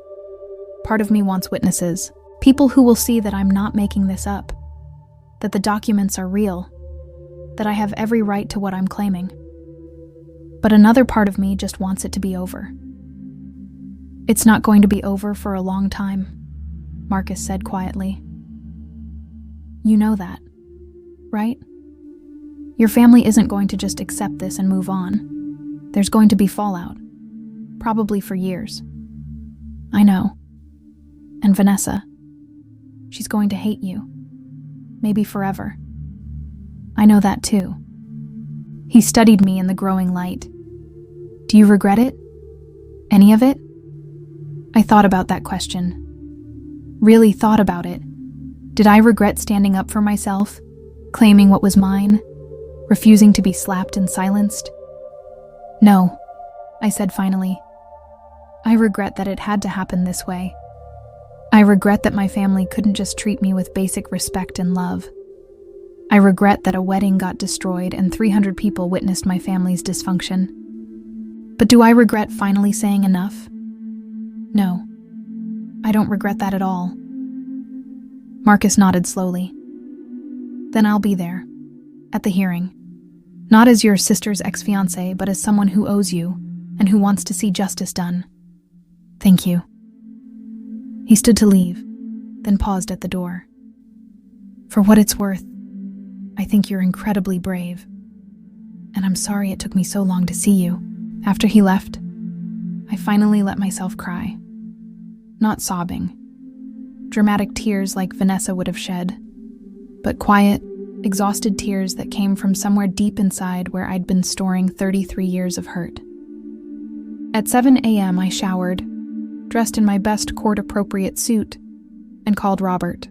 Part of me wants witnesses. People who will see that I'm not making this up. That the documents are real. That I have every right to what I'm claiming. But another part of me just wants it to be over. It's not going to be over for a long time, Marcus said quietly. You know that, right? Your family isn't going to just accept this and move on. There's going to be fallout. Probably for years. I know. And Vanessa, she's going to hate you. Maybe forever. I know that too. He studied me in the growing light. Do you regret it? Any of it? I thought about that question. Really thought about it. Did I regret standing up for myself? Claiming what was mine? Refusing to be slapped and silenced? No, I said finally. I regret that it had to happen this way. I regret that my family couldn't just treat me with basic respect and love. I regret that a wedding got destroyed and 300 people witnessed my family's dysfunction. But do I regret finally saying enough? No, I don't regret that at all. Marcus nodded slowly. Then I'll be there, at the hearing. Not as your sister's ex-fiancé, but as someone who owes you and who wants to see justice done. Thank you. He stood to leave, then paused at the door. For what it's worth, I think you're incredibly brave. And I'm sorry it took me so long to see you. After he left, I finally let myself cry. Not sobbing. Dramatic tears like Vanessa would have shed. But quiet, exhausted tears that came from somewhere deep inside where I'd been storing 33 years of hurt. At 7 a.m. I showered, dressed in my best court-appropriate suit, and called Robert.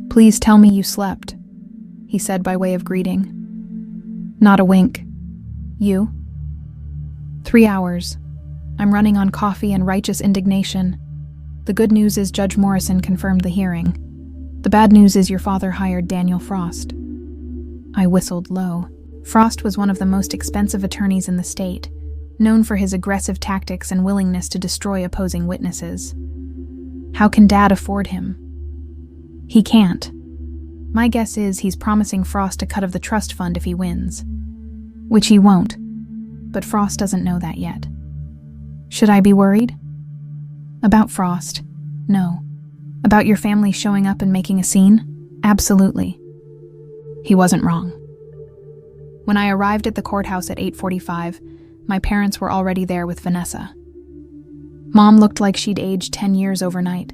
Please tell me you slept, he said by way of greeting. Not a wink. You? 3 hours. I'm running on coffee and righteous indignation. The good news is Judge Morrison confirmed the hearing. The bad news is your father hired Daniel Frost. I whistled low. Frost was one of the most expensive attorneys in the state, known for his aggressive tactics and willingness to destroy opposing witnesses. How can Dad afford him? He can't. My guess is he's promising Frost a cut of the trust fund if he wins. Which he won't. But Frost doesn't know that yet. Should I be worried? About Frost? No. About your family showing up and making a scene? Absolutely. He wasn't wrong. When I arrived at the courthouse at 8:45, my parents were already there with Vanessa. Mom looked like she'd aged 10 years overnight.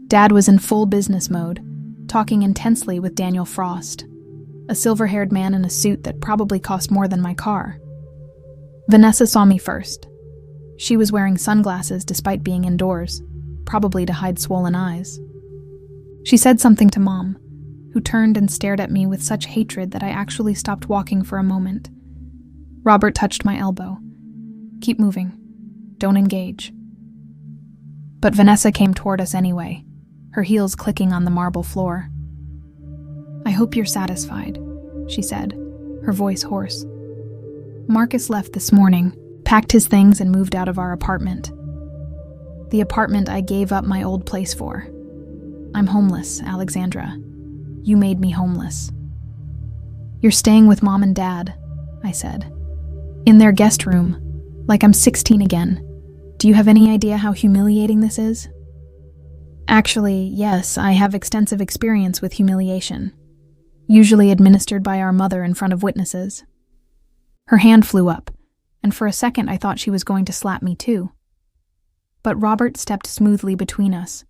Dad was in full business mode, talking intensely with Daniel Frost, a silver-haired man in a suit that probably cost more than my car. Vanessa saw me first. She was wearing sunglasses despite being indoors, probably to hide swollen eyes. She said something to Mom, who turned and stared at me with such hatred that I actually stopped walking for a moment. Robert touched my elbow. Keep moving. Don't engage. But Vanessa came toward us anyway, her heels clicking on the marble floor. I hope you're satisfied, she said, her voice hoarse. Marcus left this morning, packed his things, and moved out of our apartment. The apartment I gave up my old place for. I'm homeless, Alexandra. You made me homeless. You're staying with Mom and Dad, I said. In their guest room, like I'm 16 again. Do you have any idea how humiliating this is? Actually, yes, I have extensive experience with humiliation, usually administered by our mother in front of witnesses. Her hand flew up, and for a second I thought she was going to slap me too. But Robert stepped smoothly between us.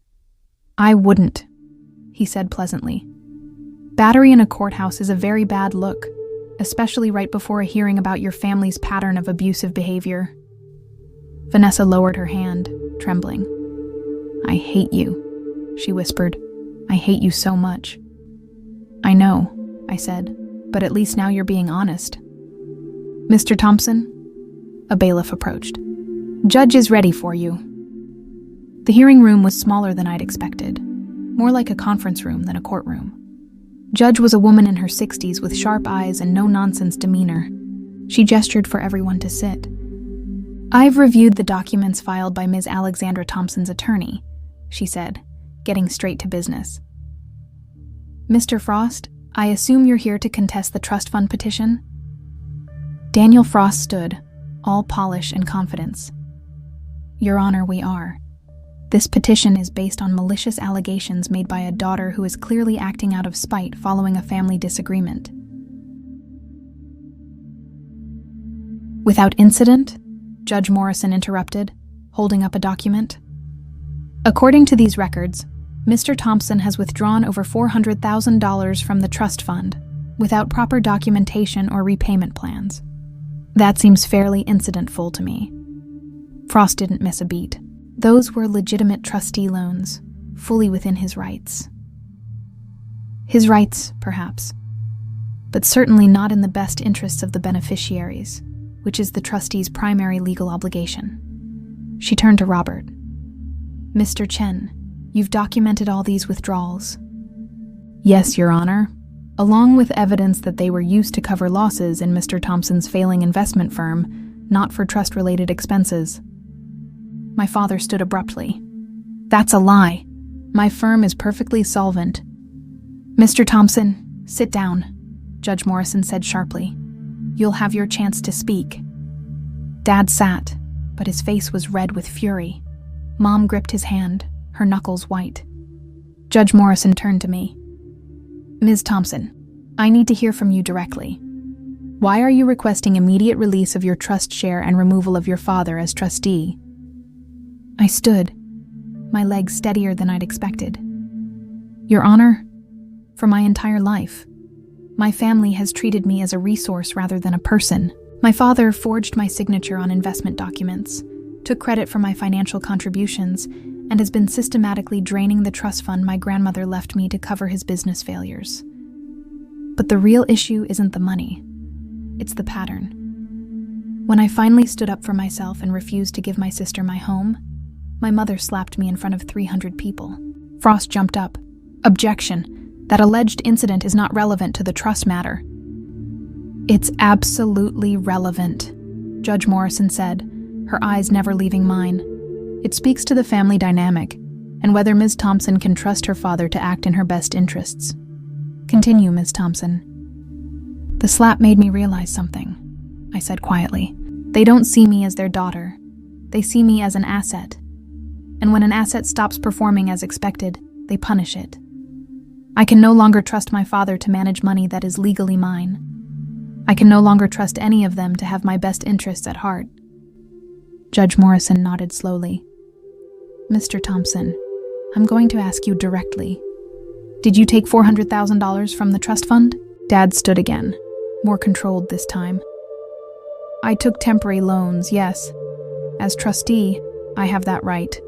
I wouldn't, he said pleasantly. Battery in a courthouse is a very bad look, especially right before a hearing about your family's pattern of abusive behavior. Vanessa lowered her hand, trembling. I hate you, she whispered. I hate you so much. I know, I said, but at least now you're being honest. Mr. Thompson? A bailiff approached. Judge is ready for you. The hearing room was smaller than I'd expected, more like a conference room than a courtroom. Judge was a woman in her 60s with sharp eyes and no-nonsense demeanor. She gestured for everyone to sit. I've reviewed the documents filed by Ms. Alexandra Thompson's attorney, she said, getting straight to business. Mr. Frost, I assume you're here to contest the trust fund petition? Daniel Frost stood, all polish and confidence. Your Honor, we are. This petition is based on malicious allegations made by a daughter who is clearly acting out of spite following a family disagreement. Without incident? Judge Morrison interrupted, holding up a document. According to these records, Mr. Thompson has withdrawn over $400,000 from the trust fund without proper documentation or repayment plans. That seems fairly incidentful to me. Frost didn't miss a beat. Those were legitimate trustee loans, fully within his rights. His rights, perhaps, but certainly not in the best interests of the beneficiaries, which is the trustee's primary legal obligation. She turned to Robert. Mr. Chen, you've documented all these withdrawals. Yes, Your Honor, along with evidence that they were used to cover losses in Mr. Thompson's failing investment firm, not for trust-related expenses. My father stood abruptly. That's a lie. My firm is perfectly solvent. Mr. Thompson, sit down, Judge Morrison said sharply. You'll have your chance to speak. Dad sat, but his face was red with fury. Mom gripped his hand, her knuckles white. Judge Morrison turned to me. Ms. Thompson, I need to hear from you directly. Why are you requesting immediate release of your trust share and removal of your father as trustee? I stood, my legs steadier than I'd expected. Your Honor, for my entire life, my family has treated me as a resource rather than a person. My father forged my signature on investment documents, took credit for my financial contributions, and has been systematically draining the trust fund my grandmother left me to cover his business failures. But the real issue isn't the money. It's the pattern. When I finally stood up for myself and refused to give my sister my home, my mother slapped me in front of 300 people. Frost jumped up. Objection. That alleged incident is not relevant to the trust matter. It's absolutely relevant, Judge Morrison said, her eyes never leaving mine. It speaks to the family dynamic and whether Ms. Thompson can trust her father to act in her best interests. Continue, Ms. Thompson. The slap made me realize something, I said quietly. They don't see me as their daughter. They see me as an asset. And when an asset stops performing as expected, they punish it. I can no longer trust my father to manage money that is legally mine. I can no longer trust any of them to have my best interests at heart. Judge Morrison nodded slowly. Mr. Thompson, I'm going to ask you directly. Did you take $400,000 from the trust fund? Dad stood again, more controlled this time. I took temporary loans, yes. As trustee, I have that right.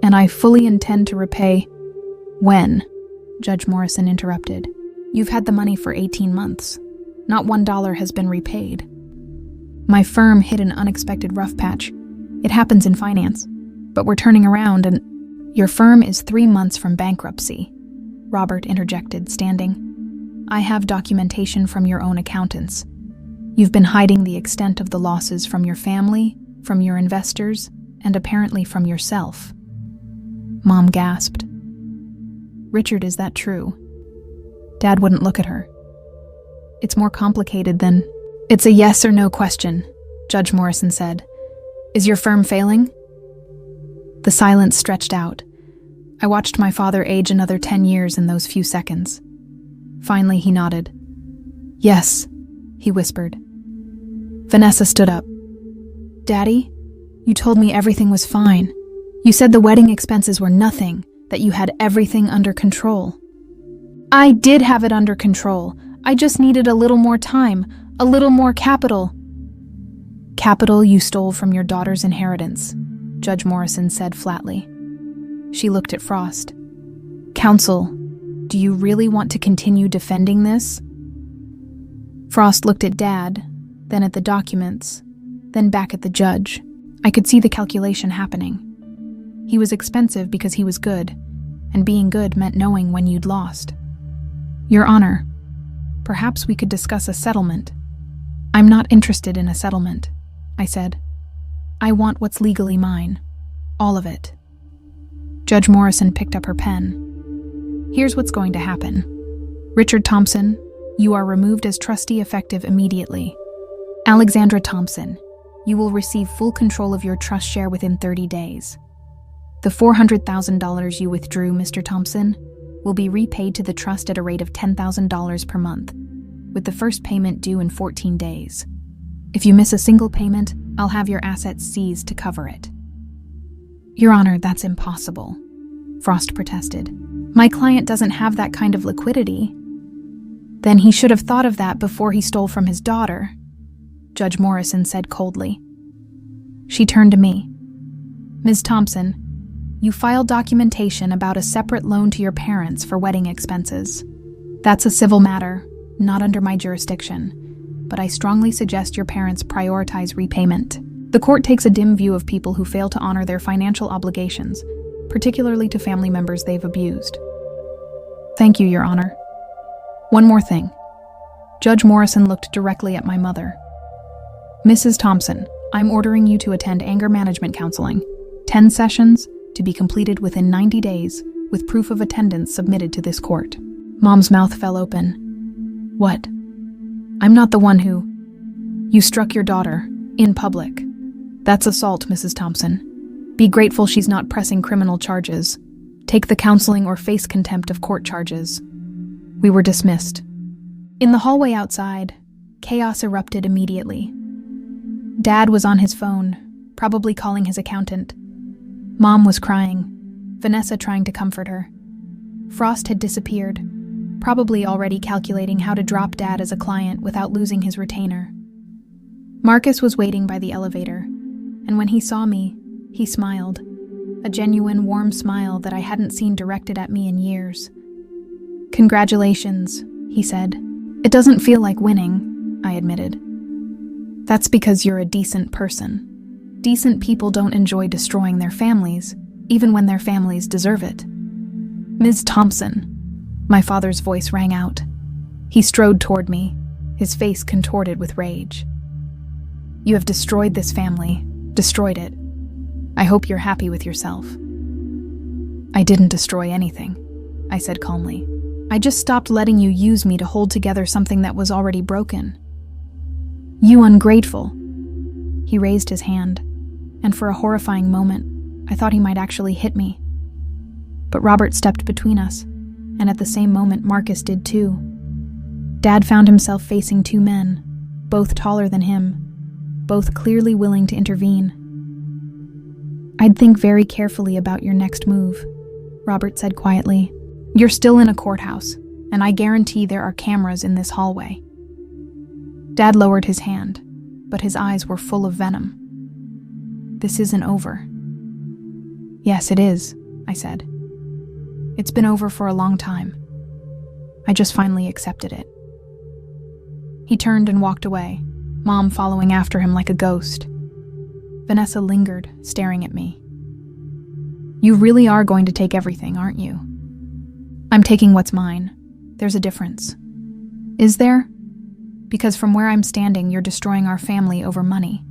And I fully intend to repay. When? Judge Morrison interrupted. You've had the money for 18 months. Not $1 has been repaid. My firm hit an unexpected rough patch. It happens in finance. But we're turning around and... Your firm is 3 months from bankruptcy, Robert interjected, standing. I have documentation from your own accountants. You've been hiding the extent of the losses from your family, from your investors, and apparently from yourself. Mom gasped. Richard, is that true? Dad wouldn't look at her. It's more complicated than... It's a yes or no question, Judge Morrison said. Is your firm failing? The silence stretched out. I watched my father age another 10 years in those few seconds. Finally, he nodded. Yes, he whispered. Vanessa stood up. Daddy, you told me everything was fine. You said the wedding expenses were nothing, that you had everything under control. I did have it under control. I just needed a little more time, a little more capital. Capital you stole from your daughter's inheritance, Judge Morrison said flatly. She looked at Frost. Counsel, do you really want to continue defending this? Frost looked at Dad, then at the documents, then back at the judge. I could see the calculation happening. He was expensive because he was good, and being good meant knowing when you'd lost. Your Honor, perhaps we could discuss a settlement. I'm not interested in a settlement, I said. I want what's legally mine. All of it. Judge Morrison picked up her pen. Here's what's going to happen. Richard Thompson, you are removed as trustee effective immediately. Alexandra Thompson, you will receive full control of your trust share within 30 days. The $400,000 you withdrew, Mr. Thompson, will be repaid to the trust at a rate of $10,000 per month, with the first payment due in 14 days. If you miss a single payment, I'll have your assets seized to cover it. Your Honor, that's impossible, Frost protested. My client doesn't have that kind of liquidity. Then he should have thought of that before he stole from his daughter, Judge Morrison said coldly. She turned to me. Ms. Thompson, you filed documentation about a separate loan to your parents for wedding expenses. That's a civil matter, not under my jurisdiction, but I strongly suggest your parents prioritize repayment. The court takes a dim view of people who fail to honor their financial obligations, particularly to family members they've abused. Thank you, Your Honor. One more thing. Judge Morrison looked directly at my mother. Mrs. Thompson, I'm ordering you to attend anger management counseling. 10 sessions, to be completed within 90 days, with proof of attendance submitted to this court. Mom's mouth fell open. What? I'm not the one who... You struck your daughter, in public. That's assault, Mrs. Thompson. Be grateful she's not pressing criminal charges. Take the counseling or face contempt of court charges. We were dismissed. In the hallway outside, chaos erupted immediately. Dad was on his phone, probably calling his accountant. Mom was crying, Vanessa trying to comfort her. Frost had disappeared, probably already calculating how to drop Dad as a client without losing his retainer. Marcus was waiting by the elevator, and when he saw me, he smiled, a genuine, warm smile that I hadn't seen directed at me in years. Congratulations, he said. It doesn't feel like winning, I admitted. That's because you're a decent person. Decent people don't enjoy destroying their families, even when their families deserve it. Ms. Thompson, my father's voice rang out. He strode toward me, his face contorted with rage. You have destroyed this family, destroyed it. I hope you're happy with yourself. I didn't destroy anything, I said calmly. I just stopped letting you use me to hold together something that was already broken. You ungrateful. He raised his hand, and for a horrifying moment, I thought he might actually hit me. But Robert stepped between us, and at the same moment Marcus did too. Dad found himself facing two men, both taller than him, both clearly willing to intervene. I'd think very carefully about your next move, Robert said quietly. You're still in a courthouse, and I guarantee there are cameras in this hallway. Dad lowered his hand, but his eyes were full of venom. This isn't over. Yes, it is, I said. It's been over for a long time. I just finally accepted it. He turned and walked away, Mom following after him like a ghost. Vanessa lingered, staring at me. You really are going to take everything, aren't you? I'm taking what's mine. There's a difference. Is there? Because from where I'm standing, you're destroying our family over money.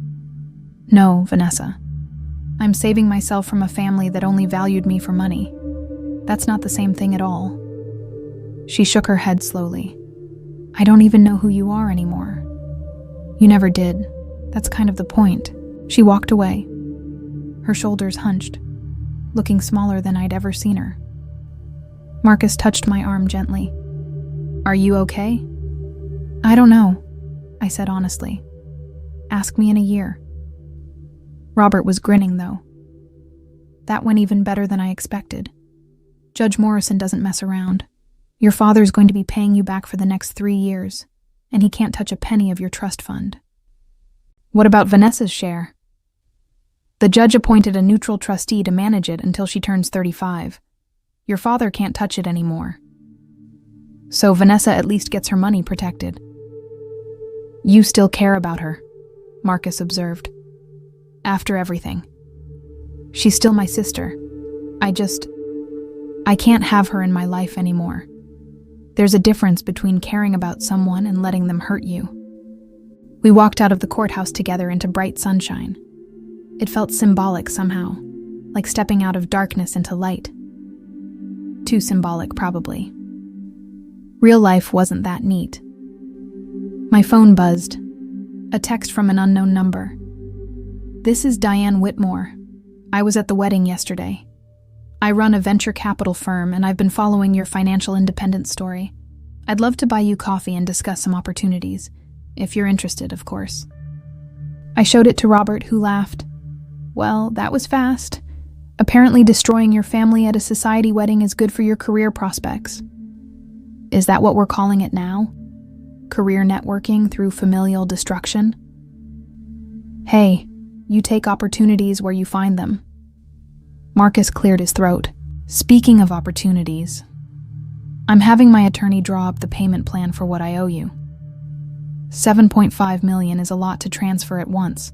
No, Vanessa. I'm saving myself from a family that only valued me for money. That's not the same thing at all. She shook her head slowly. I don't even know who you are anymore. You never did. That's kind of the point. She walked away, her shoulders hunched, looking smaller than I'd ever seen her. Marcus touched my arm gently. Are you okay? I don't know, I said honestly. Ask me in a year. Robert was grinning, though. That went even better than I expected. Judge Morrison doesn't mess around. Your father's going to be paying you back for the next 3 years, and he can't touch a penny of your trust fund. What about Vanessa's share? The judge appointed a neutral trustee to manage it until she turns 35. Your father can't touch it anymore. So Vanessa at least gets her money protected. You still care about her, Marcus observed. After everything. She's still my sister. I can't have her in my life anymore. There's a difference between caring about someone and letting them hurt you. We walked out of the courthouse together into bright sunshine. It felt symbolic somehow, like stepping out of darkness into light. Too symbolic, probably. Real life wasn't that neat. My phone buzzed. A text from an unknown number. This is Diane Whitmore. I was at the wedding yesterday. I run a venture capital firm, and I've been following your financial independence story. I'd love to buy you coffee and discuss some opportunities, if you're interested, of course. I showed it to Robert, who laughed. Well, that was fast. Apparently destroying your family at a society wedding is good for your career prospects. Is that what we're calling it now? Career networking through familial destruction? Hey, you take opportunities where you find them. Marcus cleared his throat. Speaking of opportunities, I'm having my attorney draw up the payment plan for what I owe you. $7.5 million is a lot to transfer at once,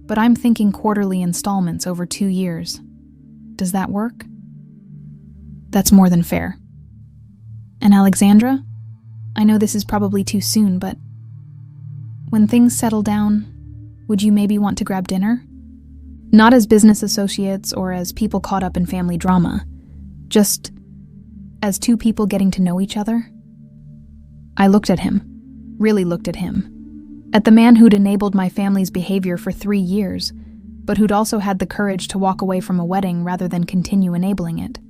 but I'm thinking quarterly installments over 2 years. Does that work? That's more than fair. And Alexandra? I know this is probably too soon, but when things settle down, would you maybe want to grab dinner? Not as business associates or as people caught up in family drama, just as 2 people getting to know each other. I looked at him, really looked at him, at the man who'd enabled my family's behavior for 3 years, but who'd also had the courage to walk away from a wedding rather than continue enabling it,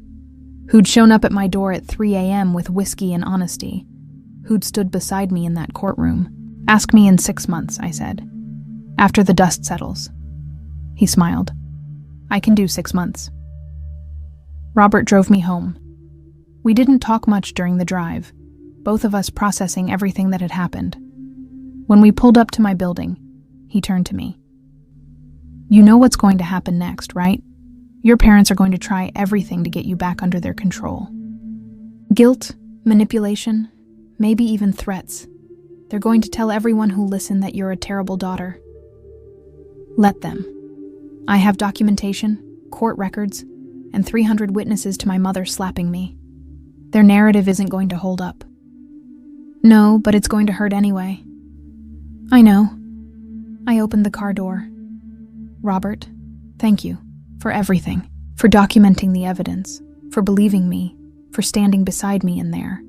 who'd shown up at my door at 3 a.m. with whiskey and honesty, who'd stood beside me in that courtroom. Ask me in 6 months, I said, after the dust settles. He smiled. I can do 6 months. Robert drove me home. We didn't talk much during the drive, both of us processing everything that had happened. When we pulled up to my building, he turned to me. You know what's going to happen next, right? Your parents are going to try everything to get you back under their control. Guilt, manipulation, maybe even threats. They're going to tell everyone who'll listen that you're a terrible daughter. Let them. I have documentation, court records, and 300 witnesses to my mother slapping me. Their narrative isn't going to hold up. No, but it's going to hurt anyway. I know. I opened the car door. Robert, thank you for everything, for documenting the evidence, for believing me, for standing beside me in there.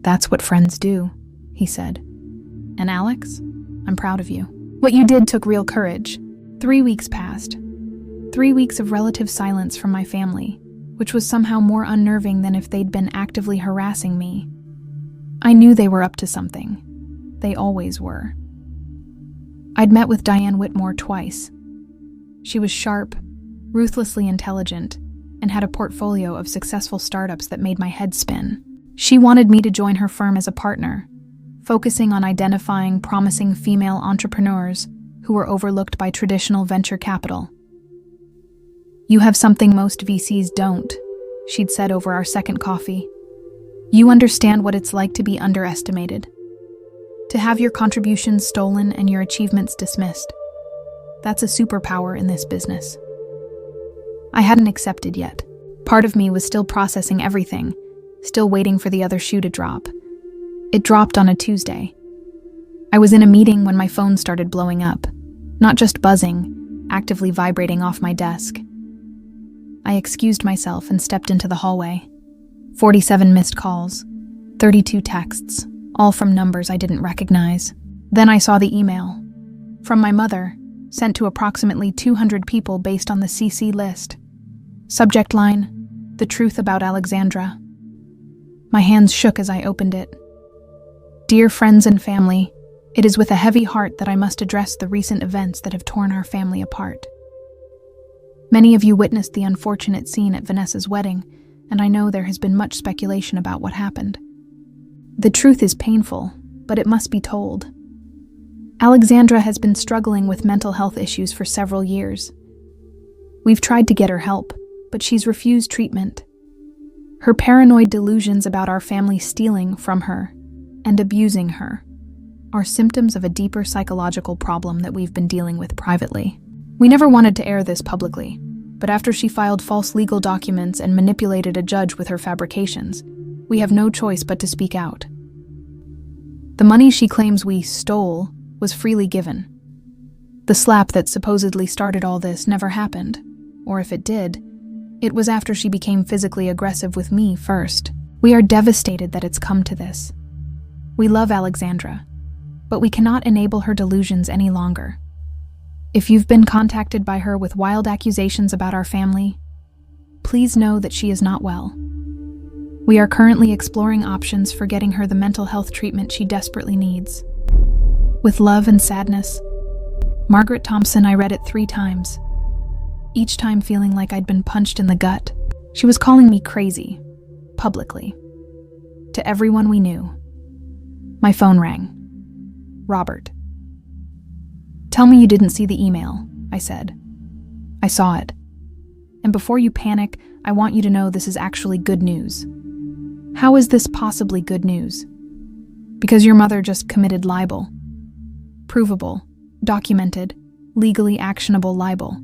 That's what friends do, he said. And Alex, I'm proud of you. What you did took real courage. 3 weeks passed. 3 weeks of relative silence from my family, which was somehow more unnerving than if they'd been actively harassing me. I knew they were up to something. They always were. I'd met with Diane Whitmore twice. She was sharp, ruthlessly intelligent, and had a portfolio of successful startups that made my head spin. She wanted me to join her firm as a partner, focusing on identifying promising female entrepreneurs who were overlooked by traditional venture capital. You have something most VCs don't, she'd said over our second coffee. You understand what it's like to be underestimated, to have your contributions stolen and your achievements dismissed. That's a superpower in this business. I hadn't accepted yet. Part of me was still processing everything, still waiting for the other shoe to drop. It dropped on a Tuesday. I was in a meeting when my phone started blowing up, not just buzzing, actively vibrating off my desk. I excused myself and stepped into the hallway. 47 missed calls, 32 texts, all from numbers I didn't recognize. Then I saw the email. From my mother, sent to approximately 200 people based on the CC list. Subject line, "The truth about Alexandra." My hands shook as I opened it. Dear friends and family, it is with a heavy heart that I must address the recent events that have torn our family apart. Many of you witnessed the unfortunate scene at Vanessa's wedding, and I know there has been much speculation about what happened. The truth is painful, but it must be told. Alexandra has been struggling with mental health issues for several years. We've tried to get her help, but she's refused treatment. Her paranoid delusions about our family stealing from her and abusing her are symptoms of a deeper psychological problem that we've been dealing with privately. We never wanted to air this publicly, but after she filed false legal documents and manipulated a judge with her fabrications, we have no choice but to speak out. The money she claims we stole was freely given. The slap that supposedly started all this never happened, or if it did, it was after she became physically aggressive with me first. We are devastated that it's come to this. We love Alexandra, but we cannot enable her delusions any longer. If you've been contacted by her with wild accusations about our family, please know that she is not well. We are currently exploring options for getting her the mental health treatment she desperately needs. With love and sadness, Margaret Thompson. I read it 3 times, each time feeling like I'd been punched in the gut. She was calling me crazy, publicly, to everyone we knew. My phone rang. Robert. Tell me you didn't see the email, I said. I saw it. And before you panic, I want you to know this is actually good news. How is this possibly good news? Because your mother just committed libel. Provable, documented, legally actionable libel.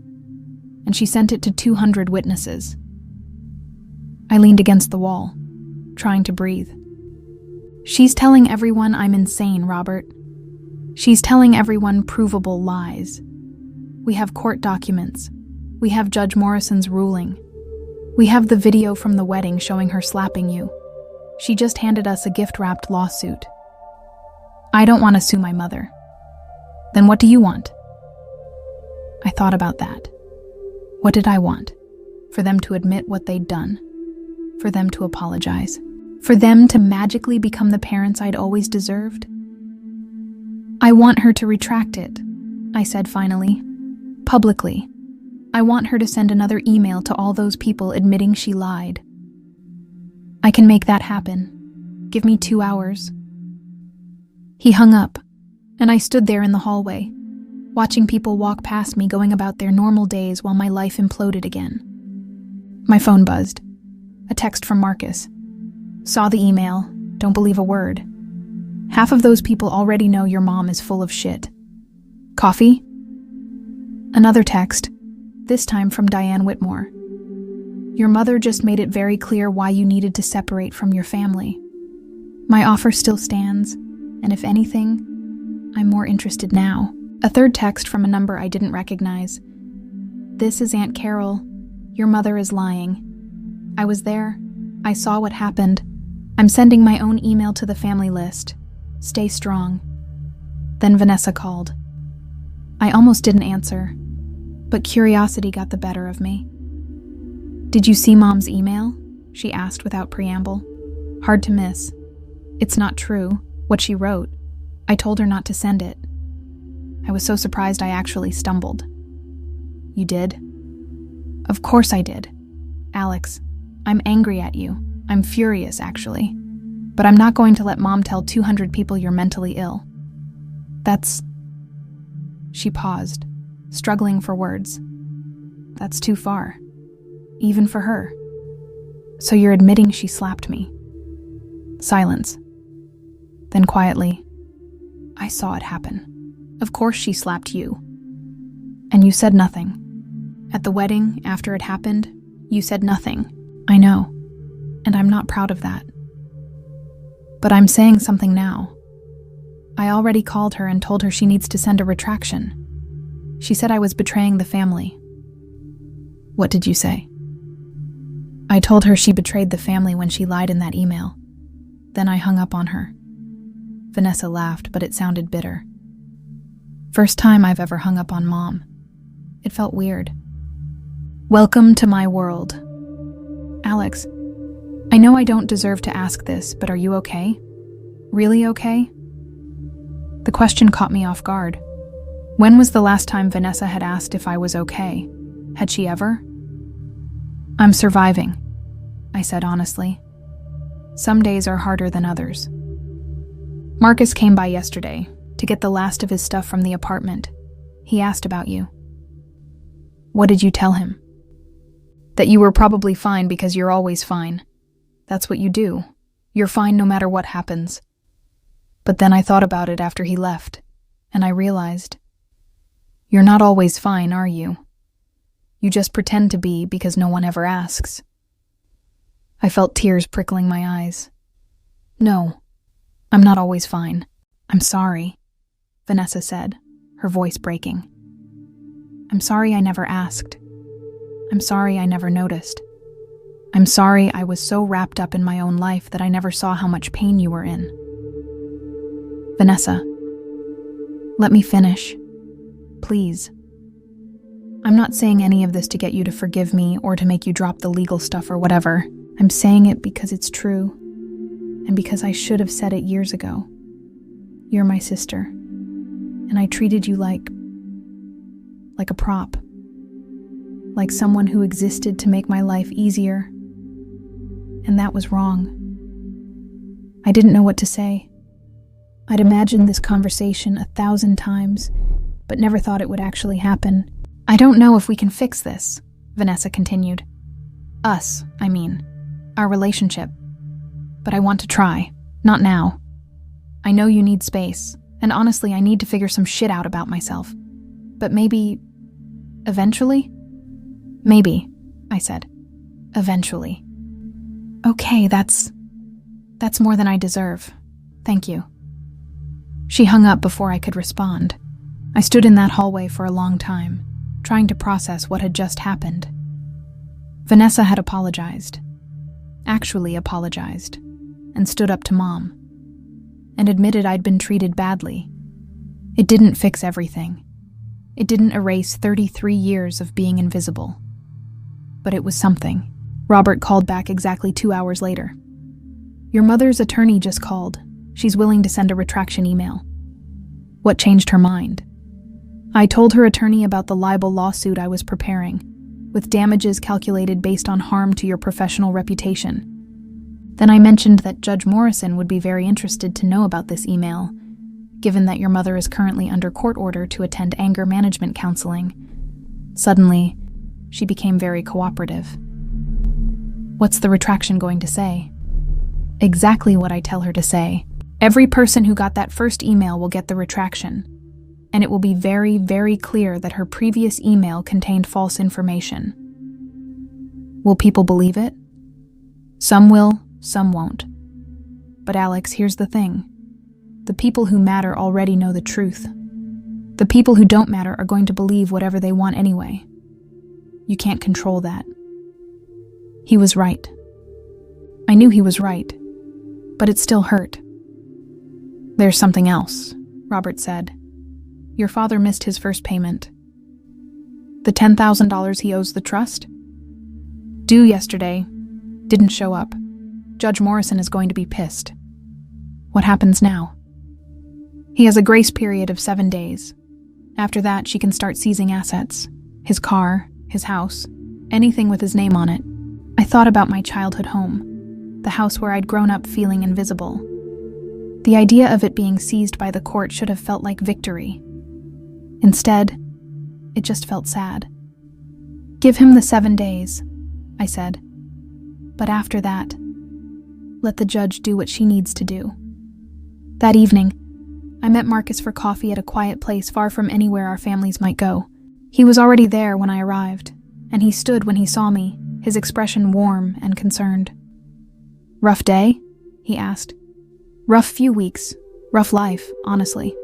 And she sent it to 200 witnesses. I leaned against the wall, trying to breathe. She's telling everyone I'm insane, Robert. She's telling everyone provable lies. We have court documents. We have Judge Morrison's ruling. We have the video from the wedding showing her slapping you. She just handed us a gift-wrapped lawsuit. I don't want to sue my mother. Then what do you want? I thought about that. What did I want? For them to admit what they'd done. For them to apologize. For them to magically become the parents I'd always deserved. I want her to retract it, I said finally. Publicly. I want her to send another email to all those people admitting she lied. I can make that happen. Give me 2 hours. He hung up, and I stood there in the hallway, watching people walk past me going about their normal days while my life imploded again. My phone buzzed. A text from Marcus. Saw the email. Don't believe a word. Half of those people already know your mom is full of shit. Coffee? Another text, this time from Diane Whitmore. Your mother just made it very clear why you needed to separate from your family. My offer still stands, and if anything, I'm more interested now. A third text from a number I didn't recognize. This is Aunt Carol. Your mother is lying. I was there. I saw what happened. I'm sending my own email to the family list. Stay strong. Then Vanessa called. I almost didn't answer, but curiosity got the better of me. Did you see Mom's email? She asked without preamble. Hard to miss. It's not true, what she wrote. I told her not to send it. I was so surprised I actually stumbled. You did? Of course I did. Alex, I'm angry at you. I'm furious, actually. But I'm not going to let Mom tell 200 people you're mentally ill. That's... She paused, struggling for words. That's too far. Even for her. So you're admitting she slapped me? Silence. Then quietly, I saw it happen. Of course she slapped you. And you said nothing. At the wedding, after it happened, you said nothing. I know. And I'm not proud of that. But I'm saying something now. I already called her and told her she needs to send a retraction. She said I was betraying the family. What did you say? I told her she betrayed the family when she lied in that email. Then I hung up on her. Vanessa laughed, but it sounded bitter. First time I've ever hung up on Mom. It felt weird. Welcome to my world. Alex, I know I don't deserve to ask this, but are you okay? Really okay? The question caught me off guard. When was the last time Vanessa had asked if I was okay? Had she ever? I'm surviving, I said honestly. Some days are harder than others. Marcus came by yesterday to get the last of his stuff from the apartment. He asked about you. What did you tell him? That you were probably fine because you're always fine. That's what you do. You're fine no matter what happens. But then I thought about it after he left, and I realized, you're not always fine, are you? You just pretend to be because no one ever asks. I felt tears prickling my eyes. No, I'm not always fine. I'm sorry, Vanessa said, her voice breaking. I'm sorry I never asked. I'm sorry I never noticed. I'm sorry I was so wrapped up in my own life that I never saw how much pain you were in. Vanessa, let me finish. Please. I'm not saying any of this to get you to forgive me or to make you drop the legal stuff or whatever. I'm saying it because it's true, and because I should have said it years ago. You're my sister, and I treated you like a prop. Like someone who existed to make my life easier. And that was wrong. I didn't know what to say. I'd imagined this conversation 1,000 times, but never thought it would actually happen. I don't know if we can fix this, Vanessa continued. Us, I mean. Our relationship. But I want to try. Not now. I know you need space, and honestly I need to figure some shit out about myself. But maybe... eventually? Maybe, I said. Eventually. Okay, that's more than I deserve. Thank you. She hung up before I could respond. I stood in that hallway for a long time, trying to process what had just happened. Vanessa had apologized. Actually apologized. And stood up to Mom. And admitted I'd been treated badly. It didn't fix everything. It didn't erase 33 years of being invisible. But it was something. Robert called back exactly 2 hours later. Your mother's attorney just called. She's willing to send a retraction email. What changed her mind? I told her attorney about the libel lawsuit I was preparing, with damages calculated based on harm to your professional reputation. Then I mentioned that Judge Morrison would be very interested to know about this email, given that your mother is currently under court order to attend anger management counseling. Suddenly, she became very cooperative. What's the retraction going to say? Exactly what I tell her to say. Every person who got that first email will get the retraction, and it will be very, very clear that her previous email contained false information. Will people believe it? Some will, some won't. But Alex, here's the thing. The people who matter already know the truth. The people who don't matter are going to believe whatever they want anyway. You can't control that. He was right. I knew he was right, but it still hurt. There's something else, Robert said. Your father missed his first payment. The $10,000 he owes the trust? Due yesterday. Didn't show up. Judge Morrison is going to be pissed. What happens now? He has a grace period of 7 days. After that, she can start seizing assets. His car, his house, anything with his name on it. I thought about my childhood home, the house where I'd grown up feeling invisible. The idea of it being seized by the court should have felt like victory. Instead, it just felt sad. Give him the 7 days, I said. But after that, let the judge do what she needs to do. That evening, I met Marcus for coffee at a quiet place far from anywhere our families might go. He was already there when I arrived, and he stood when he saw me, his expression warm and concerned. Rough day? He asked. Rough few weeks, Rough life, honestly.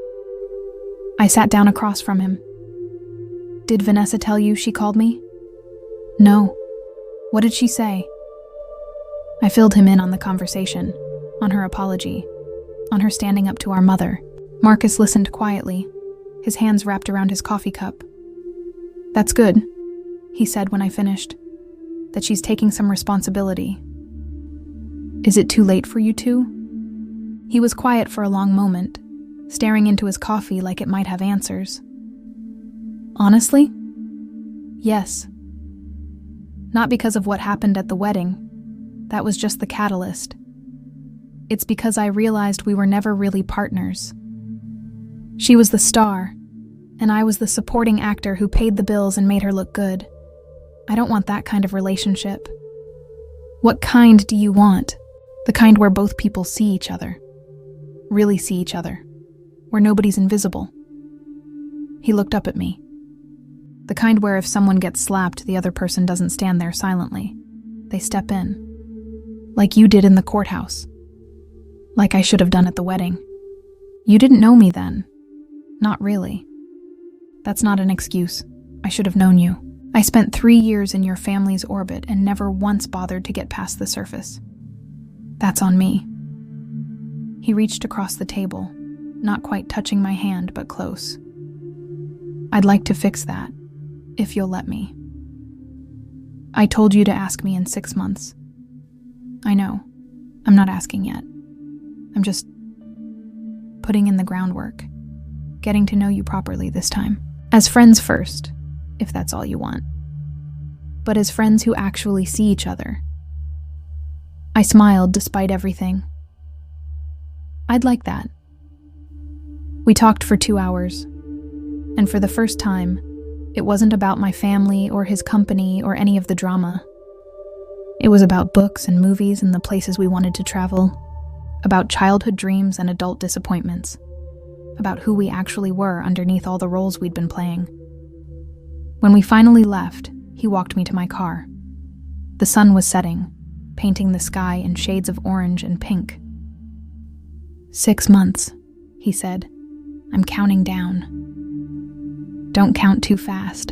I sat down across from him. Did Vanessa tell you she called me? No. What did she say? I filled him in on the conversation, on her apology, on her standing up to our mother. Marcus listened quietly, his hands wrapped around his coffee cup. That's good, he said when I finished, that she's taking some responsibility. Is it too late for you two? He was quiet for a long moment, staring into his coffee like it might have answers. Honestly? Yes. Not because of what happened at the wedding. That was just the catalyst. It's because I realized we were never really partners. She was the star, and I was the supporting actor who paid the bills and made her look good. I don't want that kind of relationship. What kind do you want? The kind where both people see each other. Really see each other. Where nobody's invisible. He looked up at me. The kind where if someone gets slapped, the other person doesn't stand there silently. They step in. Like you did in the courthouse. Like I should have done at the wedding. You didn't know me then. Not really. That's not an excuse. I should have known you. I spent 3 years in your family's orbit and never once bothered to get past the surface. That's on me. He reached across the table, not quite touching my hand, but close. I'd like to fix that, if you'll let me. I told you to ask me in 6 months. I know. I'm not asking yet. I'm just putting in the groundwork, getting to know you properly this time. As friends first, if that's all you want. But as friends who actually see each other. I smiled despite everything. I'd like that. We talked for 2 hours, and for the first time, it wasn't about my family or his company or any of the drama. It was about books and movies and the places we wanted to travel, about childhood dreams and adult disappointments, about who we actually were underneath all the roles we'd been playing. When we finally left, he walked me to my car. The sun was setting, painting the sky in shades of orange and pink. 6 months, he said. I'm counting down. Don't count too fast.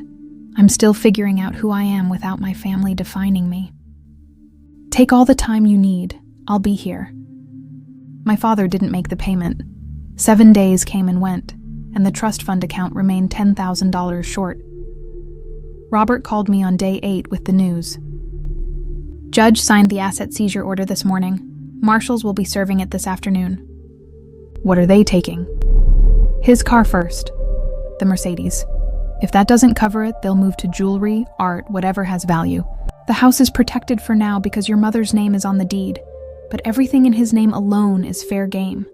I'm still figuring out who I am without my family defining me. Take all the time you need. I'll be here. My father didn't make the payment. 7 days came and went, and the trust fund account remained $10,000 short. Robert called me on day 8 with the news. Judge signed the asset seizure order this morning. Marshals will be serving it this afternoon. What are they taking? His car first. The Mercedes. If that doesn't cover it, they'll move to jewelry, art, whatever has value. The house is protected for now because your mother's name is on the deed, but everything in his name alone is fair game.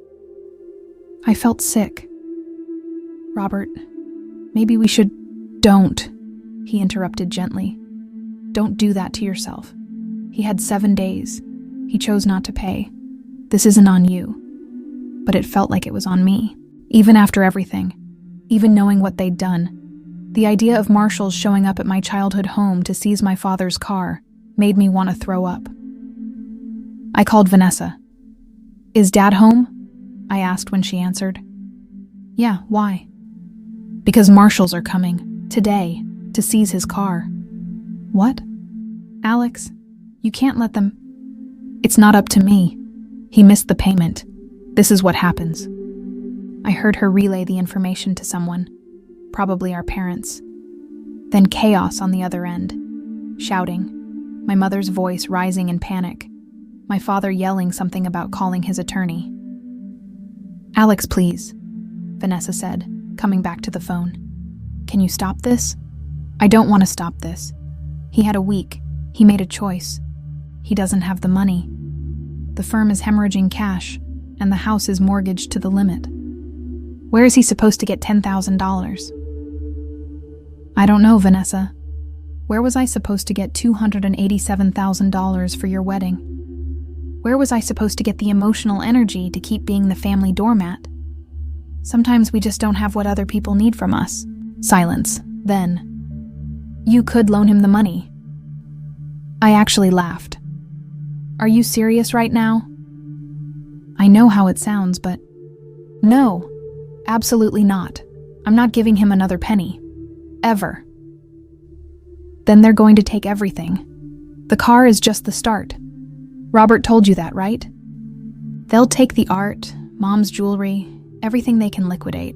I felt sick. Robert, maybe we should... Don't, he interrupted gently. Don't do that to yourself. He had 7 days. He chose not to pay. This isn't on you. But it felt like it was on me. Even after everything. Even knowing what they'd done. The idea of marshals showing up at my childhood home to seize my father's car made me want to throw up. I called Vanessa. Is Dad home? I asked when she answered. Yeah, why? Because marshals are coming, today, to seize his car. What? Alex, you can't let them... It's not up to me. He missed the payment. This is what happens. I heard her relay the information to someone, probably our parents. Then chaos on the other end, shouting, my mother's voice rising in panic, my father yelling something about calling his attorney. Alex, please, Vanessa said, coming back to the phone. Can you stop this? I don't want to stop this. He had a week. He made a choice. He doesn't have the money. The firm is hemorrhaging cash, and the house is mortgaged to the limit. Where is he supposed to get $10,000? I don't know, Vanessa. Where was I supposed to get $287,000 for your wedding? Where was I supposed to get the emotional energy to keep being the family doormat? Sometimes we just don't have what other people need from us. Silence. Then, you could loan him the money. I actually laughed. Are you serious right now? I know how it sounds, but No, absolutely not. I'm not giving him another penny. Ever. Then they're going to take everything. The car is just the start. Robert told you that, right? They'll take the art, Mom's jewelry, everything they can liquidate.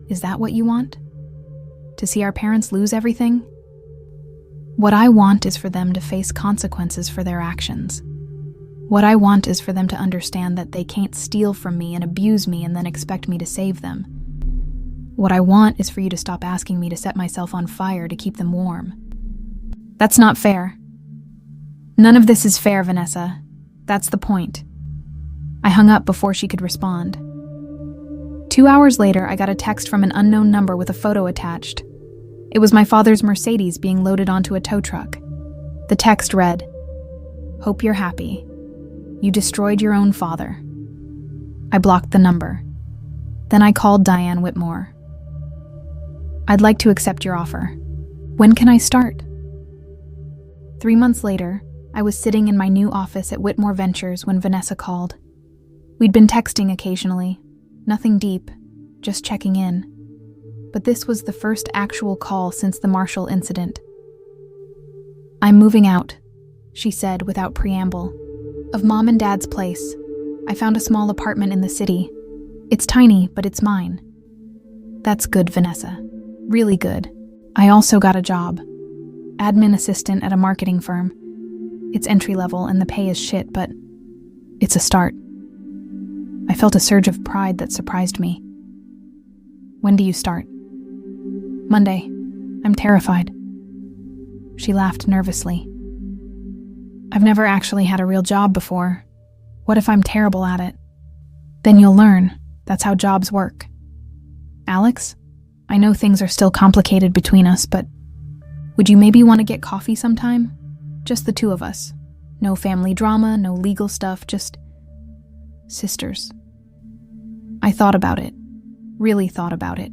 Is that what you want? To see our parents lose everything? What I want is for them to face consequences for their actions. What I want is for them to understand that they can't steal from me and abuse me and then expect me to save them. What I want is for you to stop asking me to set myself on fire to keep them warm. That's not fair. None of this is fair, Vanessa. That's the point. I hung up before she could respond. 2 hours later, I got a text from an unknown number with a photo attached. It was my father's Mercedes being loaded onto a tow truck. The text read, "Hope you're happy. You destroyed your own father." I blocked the number. Then I called Diane Whitmore. "I'd like to accept your offer. When can I start?" 3 months later, I was sitting in my new office at Whitmore Ventures when Vanessa called. We'd been texting occasionally, nothing deep, just checking in. But this was the first actual call since the Marshall incident. "I'm moving out," she said without preamble. "Of Mom and Dad's place. I found a small apartment in the city. It's tiny, but it's mine." "That's good, Vanessa. Really good. I also got a job. Admin assistant at a marketing firm. It's entry level and the pay is shit, but it's a start." I felt a surge of pride that surprised me. "When do you start?" "Monday. I'm terrified." She laughed nervously. "I've never actually had a real job before. What if I'm terrible at it?" "Then you'll learn. That's how jobs work." "Alex, I know things are still complicated between us, but would you maybe want to get coffee sometime? Just the two of us. No family drama, no legal stuff, just sisters." I thought about it. Really thought about it.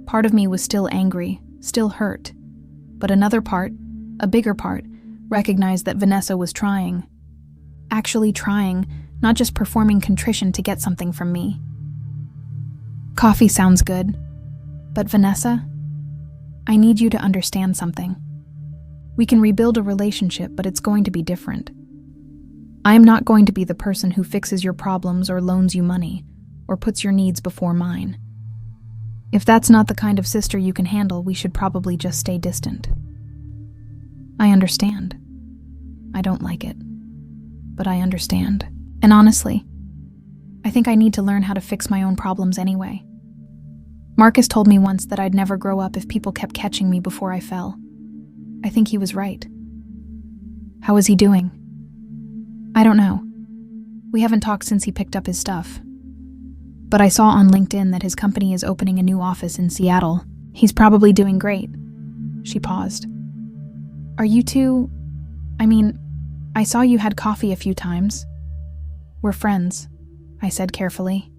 Part of me was still angry, still hurt. But another part, a bigger part, recognized that Vanessa was trying. Actually trying, not just performing contrition to get something from me. "Coffee sounds good. But Vanessa, I need you to understand something. We can rebuild a relationship, but it's going to be different. I am not going to be the person who fixes your problems or loans you money, or puts your needs before mine. If that's not the kind of sister you can handle, we should probably just stay distant." I understand. I don't like it. But I understand. And honestly, I think I need to learn how to fix my own problems anyway. Marcus told me once that I'd never grow up if people kept catching me before I fell. I think he was right. How is he doing? I don't know. We haven't talked since he picked up his stuff. But I saw on LinkedIn that his company is opening a new office in Seattle. He's probably doing great. She paused. Are you two... I saw you had coffee a few times. We're friends, I said carefully.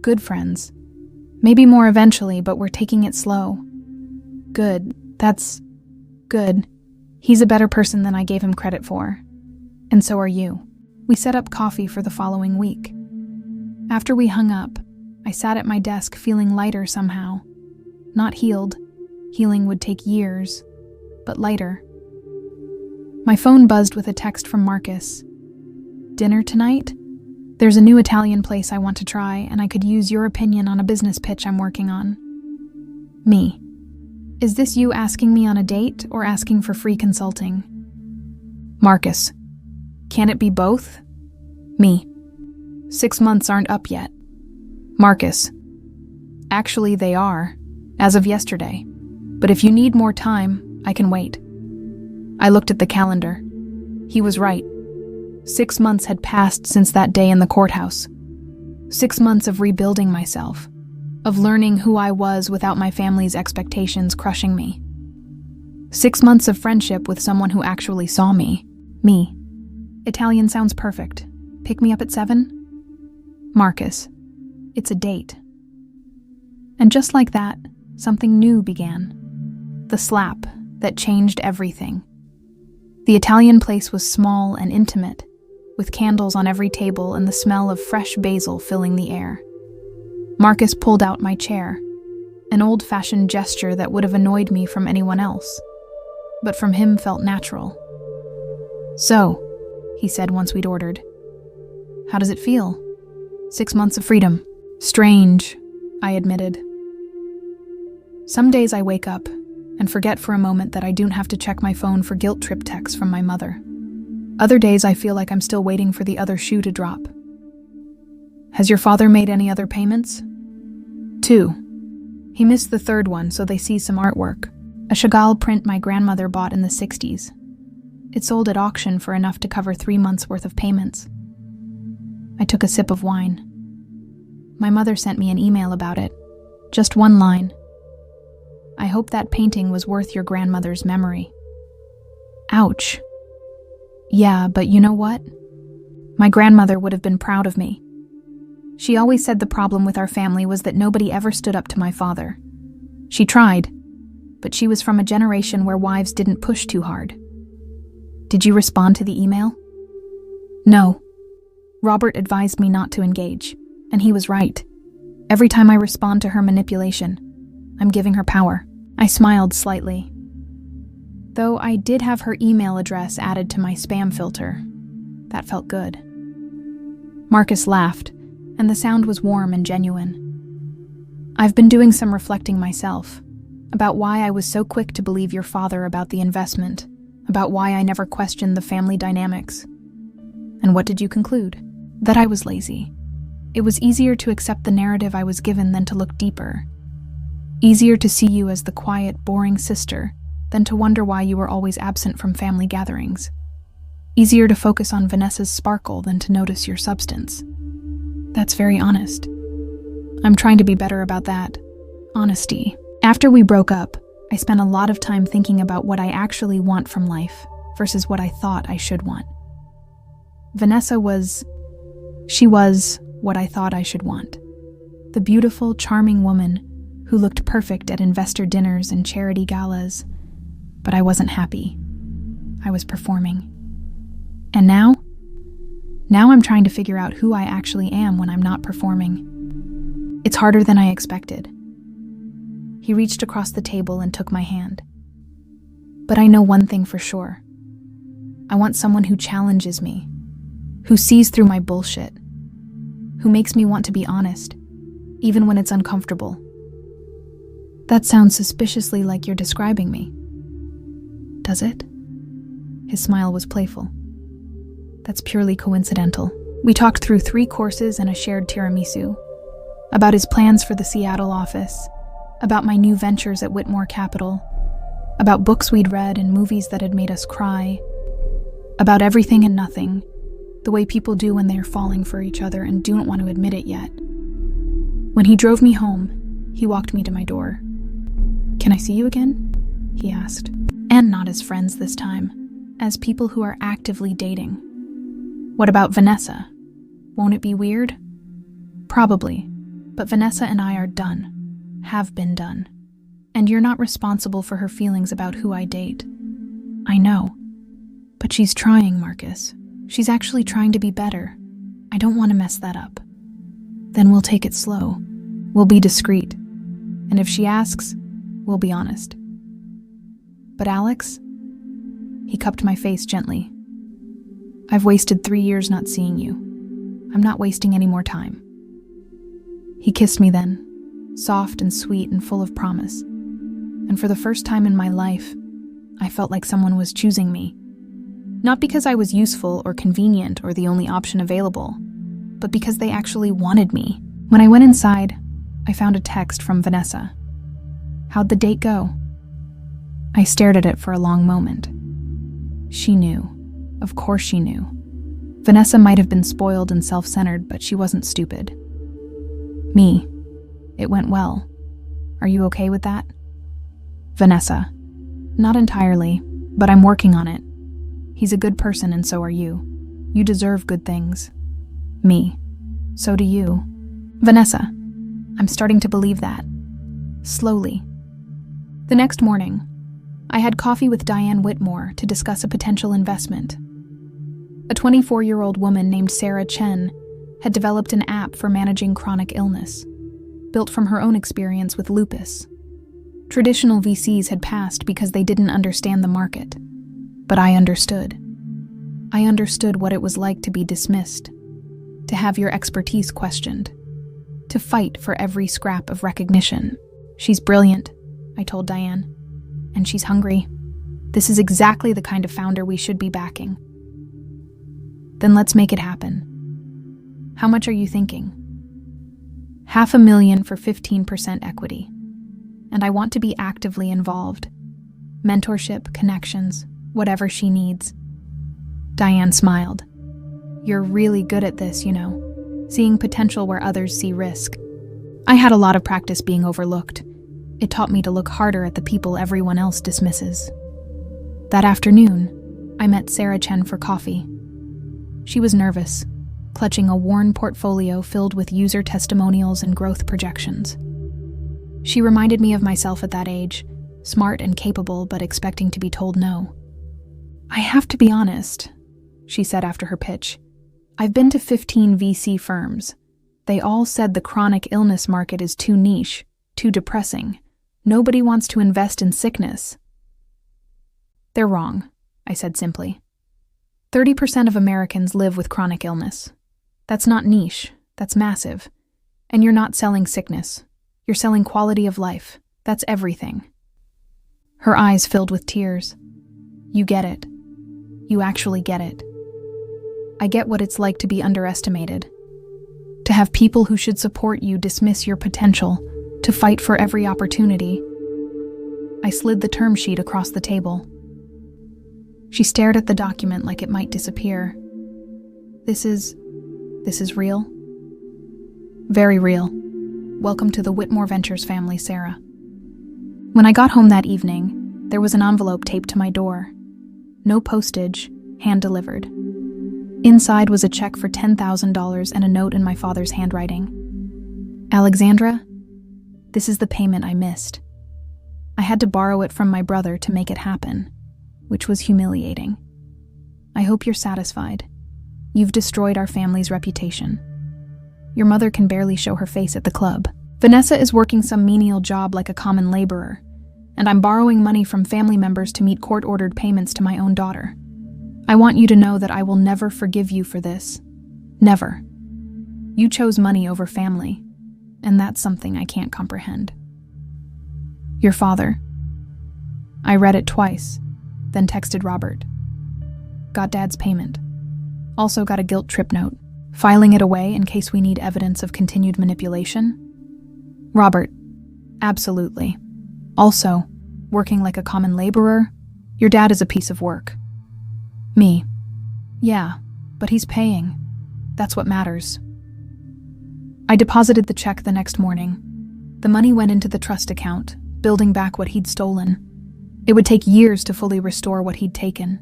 Good friends. Maybe more eventually, but we're taking it slow. Good. That's good. He's a better person than I gave him credit for. And so are you. We set up coffee for the following week. After we hung up, I sat at my desk feeling lighter somehow. Not healed. Healing would take years, but lighter. My phone buzzed with a text from Marcus. "Dinner tonight? There's a new Italian place I want to try, and I could use your opinion on a business pitch I'm working on." Me. Is this you asking me on a date or asking for free consulting? Marcus. Can it be both? Me. 6 months aren't up yet. Marcus. Actually, they are, as of yesterday. But if you need more time, I can wait. I looked at the calendar. He was right. 6 months had passed since that day in the courthouse. 6 months of rebuilding myself, of learning who I was without my family's expectations crushing me. 6 months of friendship with someone who actually saw me. Me. Italian sounds perfect. Pick me up at 7? Marcus. It's a date. And just like that, something new began. The slap that changed everything. The Italian place was small and intimate. with candles on every table and the smell of fresh basil filling the air. Marcus pulled out my chair, an old-fashioned gesture that would have annoyed me from anyone else, but from him felt natural. "So," he said once we'd ordered, "how does it feel? 6 months of freedom." "Strange," I admitted. Some days I wake up and forget for a moment that I don't have to check my phone for guilt trip texts from my mother. Other days I feel like I'm still waiting for the other shoe to drop. "Has your father made any other payments?" "2. He missed the third one, so they see some artwork. A Chagall print my grandmother bought in the 60s. It sold at auction for enough to cover 3 months' worth of payments." I took a sip of wine. My mother sent me an email about it. Just one line. "I hope that painting was worth your grandmother's memory." Ouch. Yeah, but you know what? My grandmother would have been proud of me. She always said the problem with our family was that nobody ever stood up to my father. She tried, but she was from a generation where wives didn't push too hard. Did you respond to the email? No. Robert advised me not to engage, and he was right. Every time I respond to her manipulation, I'm giving her power. I smiled slightly. Though I did have her email address added to my spam filter. That felt good. Marcus laughed, and the sound was warm and genuine. "I've been doing some reflecting myself, about why I was so quick to believe your father about the investment, about why I never questioned the family dynamics. And what did you conclude? That I was lazy. It was easier to accept the narrative I was given than to look deeper. Easier to see you as the quiet, boring sister than to wonder why you were always absent from family gatherings. Easier to focus on Vanessa's sparkle than to notice your substance." That's very honest. I'm trying to be better about that. Honesty. After we broke up, I spent a lot of time thinking about what I actually want from life versus what I thought I should want. Vanessa was what I thought I should want. The beautiful, charming woman who looked perfect at investor dinners and charity galas. But I wasn't happy. I was performing. And now I'm trying to figure out who I actually am when I'm not performing. It's harder than I expected. He reached across the table and took my hand. But I know one thing for sure. I want someone who challenges me, who sees through my bullshit, who makes me want to be honest, even when it's uncomfortable. That sounds suspiciously like you're describing me. Does it? His smile was playful. That's purely coincidental. We talked through 3 courses and a shared tiramisu, about his plans for the Seattle office, about my new ventures at Whitmore Capital, about books we'd read and movies that had made us cry, about everything and nothing, the way people do when they're falling for each other and don't want to admit it yet. When he drove me home, he walked me to my door. "Can I see you again?" he asked. And not as friends this time, as people who are actively dating. "What about Vanessa? Won't it be weird?" "Probably, but Vanessa and I are done, have been done. And you're not responsible for her feelings about who I date." "I know, but she's trying, Marcus. She's actually trying to be better. I don't want to mess that up." "Then we'll take it slow. We'll be discreet. And if she asks, we'll be honest." "But Alex?" He cupped my face gently. "I've wasted 3 years not seeing you. I'm not wasting any more time." He kissed me then, soft and sweet and full of promise. And for the first time in my life, I felt like someone was choosing me. Not because I was useful or convenient or the only option available, but because they actually wanted me. When I went inside, I found a text from Vanessa. "How'd the date go?" I stared at it for a long moment. She knew. Of course she knew. Vanessa might have been spoiled and self-centered, but she wasn't stupid. "Me. It went well. Are you okay with that?" "Vanessa. Not entirely, but I'm working on it. He's a good person and so are you. You deserve good things." "Me. So do you." "Vanessa. I'm starting to believe that. Slowly." The next morning, I had coffee with Diane Whitmore to discuss a potential investment. A 24-year-old woman named Sarah Chen had developed an app for managing chronic illness, built from her own experience with lupus. Traditional VCs had passed because they didn't understand the market. But I understood. I understood what it was like to be dismissed, to have your expertise questioned, to fight for every scrap of recognition. She's brilliant, I told Diane, and she's hungry. This is exactly the kind of founder we should be backing. Then let's make it happen. How much are you thinking? $500,000 for 15% equity. And I want to be actively involved. Mentorship, connections, whatever she needs. Diane smiled. You're really good at this, seeing potential where others see risk. I had a lot of practice being overlooked. It taught me to look harder at the people everyone else dismisses. That afternoon, I met Sarah Chen for coffee. She was nervous, clutching a worn portfolio filled with user testimonials and growth projections. She reminded me of myself at that age, smart and capable, but expecting to be told no. I have to be honest, she said after her pitch. I've been to 15 VC firms. They all said the chronic illness market is too niche, too depressing. Nobody wants to invest in sickness. They're wrong, I said simply. 30% of Americans live with chronic illness. That's not niche, that's massive. And you're not selling sickness. You're selling quality of life. That's everything. Her eyes filled with tears. You get it. You actually get it. I get what it's like to be underestimated. To have people who should support you dismiss your potential, to fight for every opportunity. I slid the term sheet across the table. She stared at the document like it might disappear. This is real? Very real. Welcome to the Whitmore Ventures family, Sarah. When I got home that evening, there was an envelope taped to my door. No postage, hand-delivered. Inside was a check for $10,000 and a note in my father's handwriting. Alexandra, this is the payment I missed. I had to borrow it from my brother to make it happen, which was humiliating. I hope you're satisfied. You've destroyed our family's reputation. Your mother can barely show her face at the club. Vanessa is working some menial job like a common laborer, and I'm borrowing money from family members to meet court-ordered payments to my own daughter. I want you to know that I will never forgive you for this. Never. You chose money over family, and that's something I can't comprehend. Your father. I read it twice, then texted Robert. Got Dad's payment. Also got a guilt trip note. Filing it away in case we need evidence of continued manipulation? Robert, absolutely. Also, working like a common laborer? Your dad is a piece of work. Me. Yeah, but he's paying. That's what matters. I deposited the check the next morning. The money went into the trust account, building back what he'd stolen. It would take years to fully restore what he'd taken,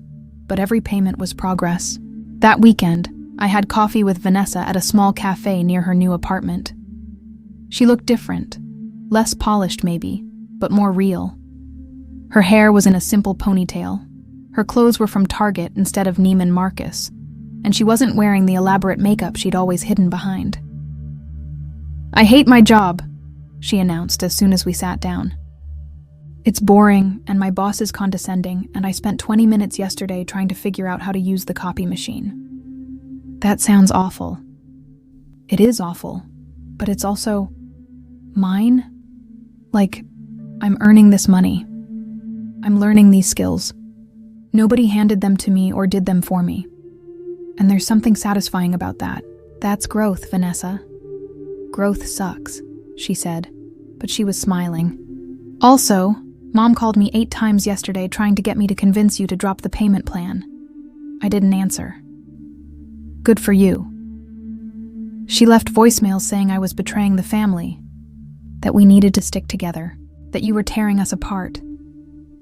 but every payment was progress. That weekend, I had coffee with Vanessa at a small cafe near her new apartment. She looked different, less polished maybe, but more real. Her hair was in a simple ponytail. Her clothes were from Target instead of Neiman Marcus, and she wasn't wearing the elaborate makeup she'd always hidden behind. I hate my job, she announced as soon as we sat down. It's boring, and my boss is condescending, and I spent 20 minutes yesterday trying to figure out how to use the copy machine. That sounds awful. It is awful, but it's also mine. Like, I'm earning this money. I'm learning these skills. Nobody handed them to me or did them for me. And there's something satisfying about that. That's growth, Vanessa. Growth sucks, she said, but she was smiling. Also, Mom called me 8 times yesterday trying to get me to convince you to drop the payment plan. I didn't answer. Good for you. She left voicemails saying I was betraying the family, that we needed to stick together, that you were tearing us apart.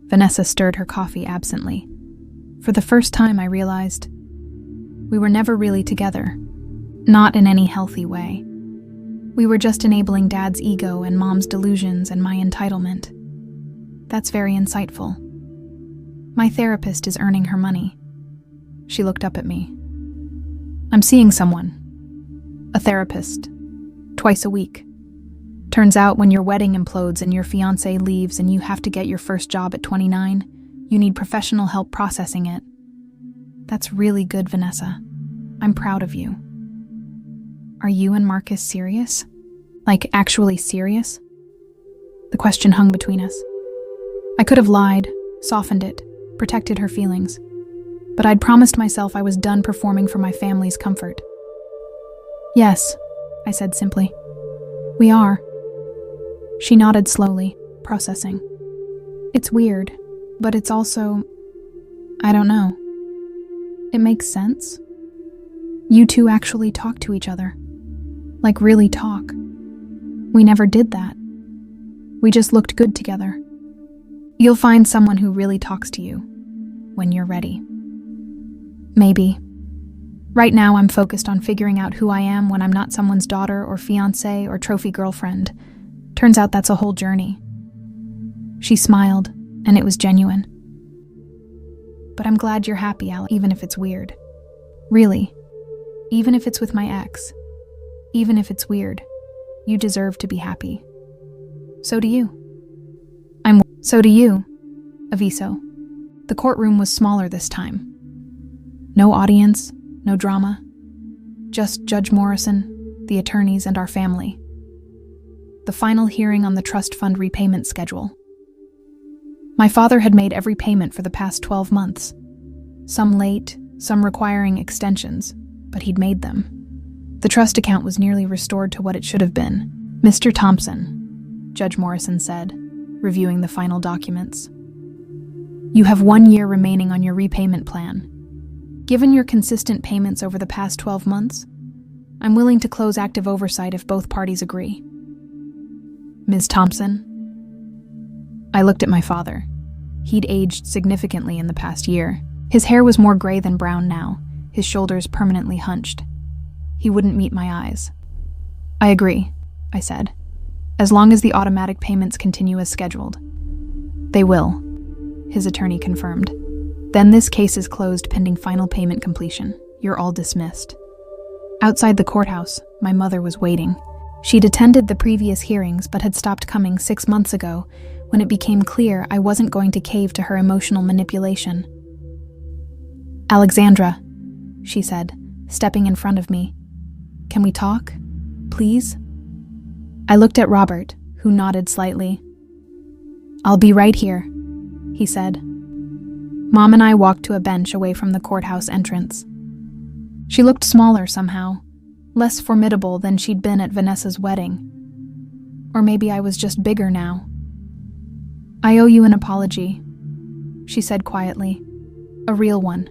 Vanessa stirred her coffee absently. For the first time, I realized we were never really together, not in any healthy way. We were just enabling Dad's ego and Mom's delusions and my entitlement. That's very insightful. My therapist is earning her money. She looked up at me. I'm seeing someone. A therapist. Twice a week. Turns out when your wedding implodes and your fiancé leaves and you have to get your first job at 29, you need professional help processing it. That's really good, Vanessa. I'm proud of you. Are you and Marcus serious? Like, actually serious? The question hung between us. I could have lied, softened it, protected her feelings, but I'd promised myself I was done performing for my family's comfort. Yes, I said simply. We are. She nodded slowly, processing. It's weird, but it's also, I don't know. It makes sense. You two actually talk to each other. Like, really talk. We never did that. We just looked good together. You'll find someone who really talks to you when you're ready. Maybe. Right now, I'm focused on figuring out who I am when I'm not someone's daughter or fiancé or trophy girlfriend. Turns out that's a whole journey. She smiled, and it was genuine. But I'm glad you're happy, Al, even if it's weird. Really. Even if it's with my ex. Even if it's weird. You deserve to be happy. So do you. So do you, Aviso. The courtroom was smaller this time. No audience, no drama. Just Judge Morrison, the attorneys, and our family. The final hearing on the trust fund repayment schedule. My father had made every payment for the past 12 months. Some late, some requiring extensions, but he'd made them. The trust account was nearly restored to what it should have been. Mr. Thompson, Judge Morrison said, reviewing the final documents. You have 1 year remaining on your repayment plan. Given your consistent payments over the past 12 months, I'm willing to close active oversight if both parties agree. Ms. Thompson? I looked at my father. He'd aged significantly in the past year. His hair was more gray than brown now, his shoulders permanently hunched. He wouldn't meet my eyes. I agree, I said, as long as the automatic payments continue as scheduled. They will, his attorney confirmed. Then this case is closed pending final payment completion. You're all dismissed. Outside the courthouse, my mother was waiting. She'd attended the previous hearings but had stopped coming 6 months ago when it became clear I wasn't going to cave to her emotional manipulation. Alexandra, she said, stepping in front of me. Can we talk? Please? I looked at Robert, who nodded slightly. I'll be right here, he said. Mom and I walked to a bench away from the courthouse entrance. She looked smaller somehow, less formidable than she'd been at Vanessa's wedding. Or maybe I was just bigger now. I owe you an apology, she said quietly. A real one.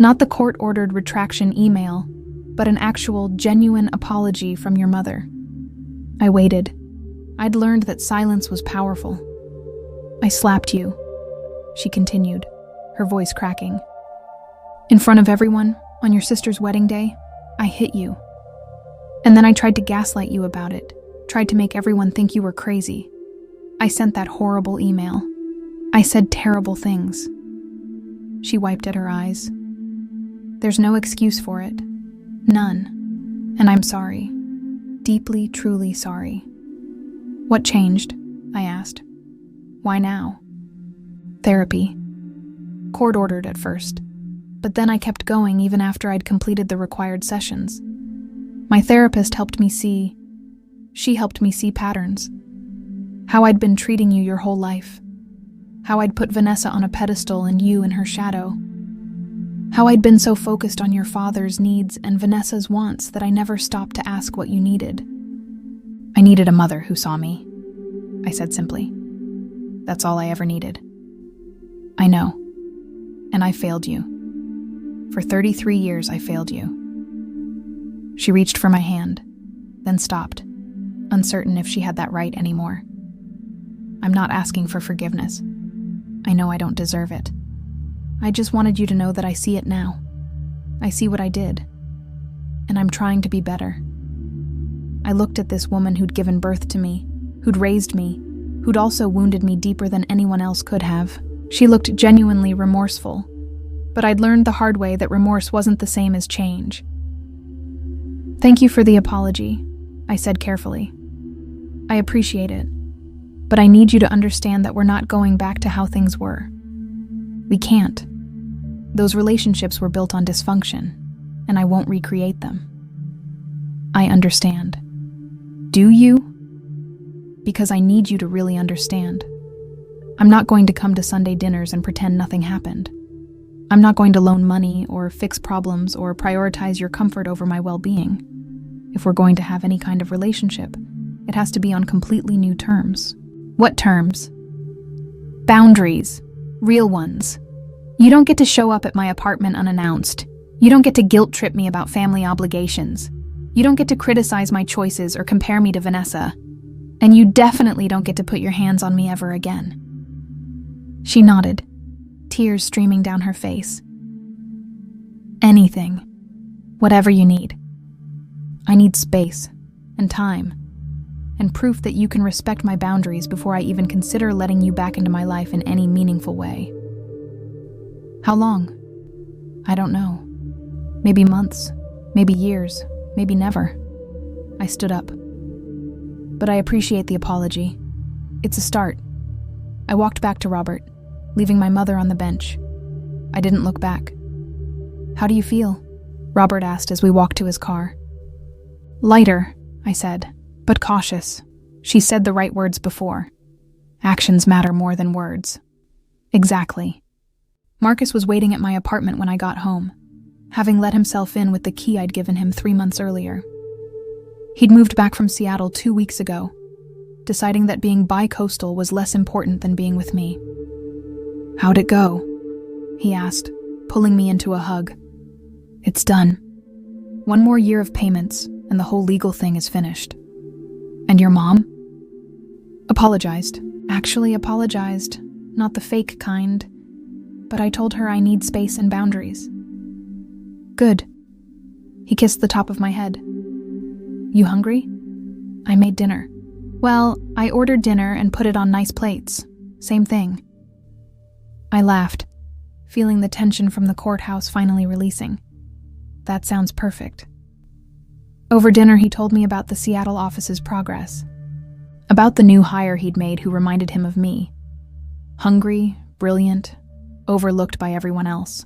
Not the court-ordered retraction email, but an actual, genuine apology from your mother. I waited. I'd learned that silence was powerful. I slapped you, she continued, her voice cracking. In front of everyone, on your sister's wedding day, I hit you. And then I tried to gaslight you about it, tried to make everyone think you were crazy. I sent that horrible email. I said terrible things. She wiped at her eyes. There's no excuse for it. None. And I'm sorry. Deeply, truly sorry. What changed? I asked. Why now? Therapy. Court-ordered at first. But then I kept going even after I'd completed the required sessions. My therapist helped me see. She helped me see patterns. How I'd been treating you your whole life. How I'd put Vanessa on a pedestal and you in her shadow. How I'd been so focused on your father's needs and Vanessa's wants that I never stopped to ask what you needed. I needed a mother who saw me, I said simply. That's all I ever needed. I know. And I failed you. For 33 years, I failed you. She reached for my hand, then stopped, uncertain if she had that right anymore. I'm not asking for forgiveness. I know I don't deserve it. I just wanted you to know that I see it now. I see what I did. And I'm trying to be better. I looked at this woman who'd given birth to me, who'd raised me, who'd also wounded me deeper than anyone else could have. She looked genuinely remorseful. But I'd learned the hard way that remorse wasn't the same as change. Thank you for the apology, I said carefully. I appreciate it, but I need you to understand that we're not going back to how things were. We can't. Those relationships were built on dysfunction, and I won't recreate them. I understand. Do you? Because I need you to really understand. I'm not going to come to Sunday dinners and pretend nothing happened. I'm not going to loan money or fix problems or prioritize your comfort over my well-being. If we're going to have any kind of relationship, it has to be on completely new terms. What terms? Boundaries. Real ones. You don't get to show up at my apartment unannounced. You don't get to guilt trip me about family obligations. You don't get to criticize my choices or compare me to Vanessa. And you definitely don't get to put your hands on me ever again. She nodded, tears streaming down her face. Anything. Whatever you need. I need space and time and proof that you can respect my boundaries before I even consider letting you back into my life in any meaningful way. How long? I don't know. Maybe months, maybe years, maybe never. I stood up. But I appreciate the apology. It's a start. I walked back to Robert, leaving my mother on the bench. I didn't look back. How do you feel? Robert asked as we walked to his car. Lighter, I said, but cautious. She said the right words before. Actions matter more than words. Exactly. Marcus was waiting at my apartment when I got home, having let himself in with the key I'd given him 3 months earlier. He'd moved back from Seattle 2 weeks ago, deciding that being bi-coastal was less important than being with me. How'd it go? He asked, pulling me into a hug. It's done. 1 more year of payments, and the whole legal thing is finished. And your mom? Apologized. Actually apologized. Not the fake kind. But I told her I need space and boundaries. Good. He kissed the top of my head. You hungry? I made dinner. Well, I ordered dinner and put it on nice plates. Same thing. I laughed, feeling the tension from the courthouse finally releasing. That sounds perfect. Over dinner, he told me about the Seattle office's progress. About the new hire he'd made who reminded him of me. Hungry, brilliant, overlooked by everyone else.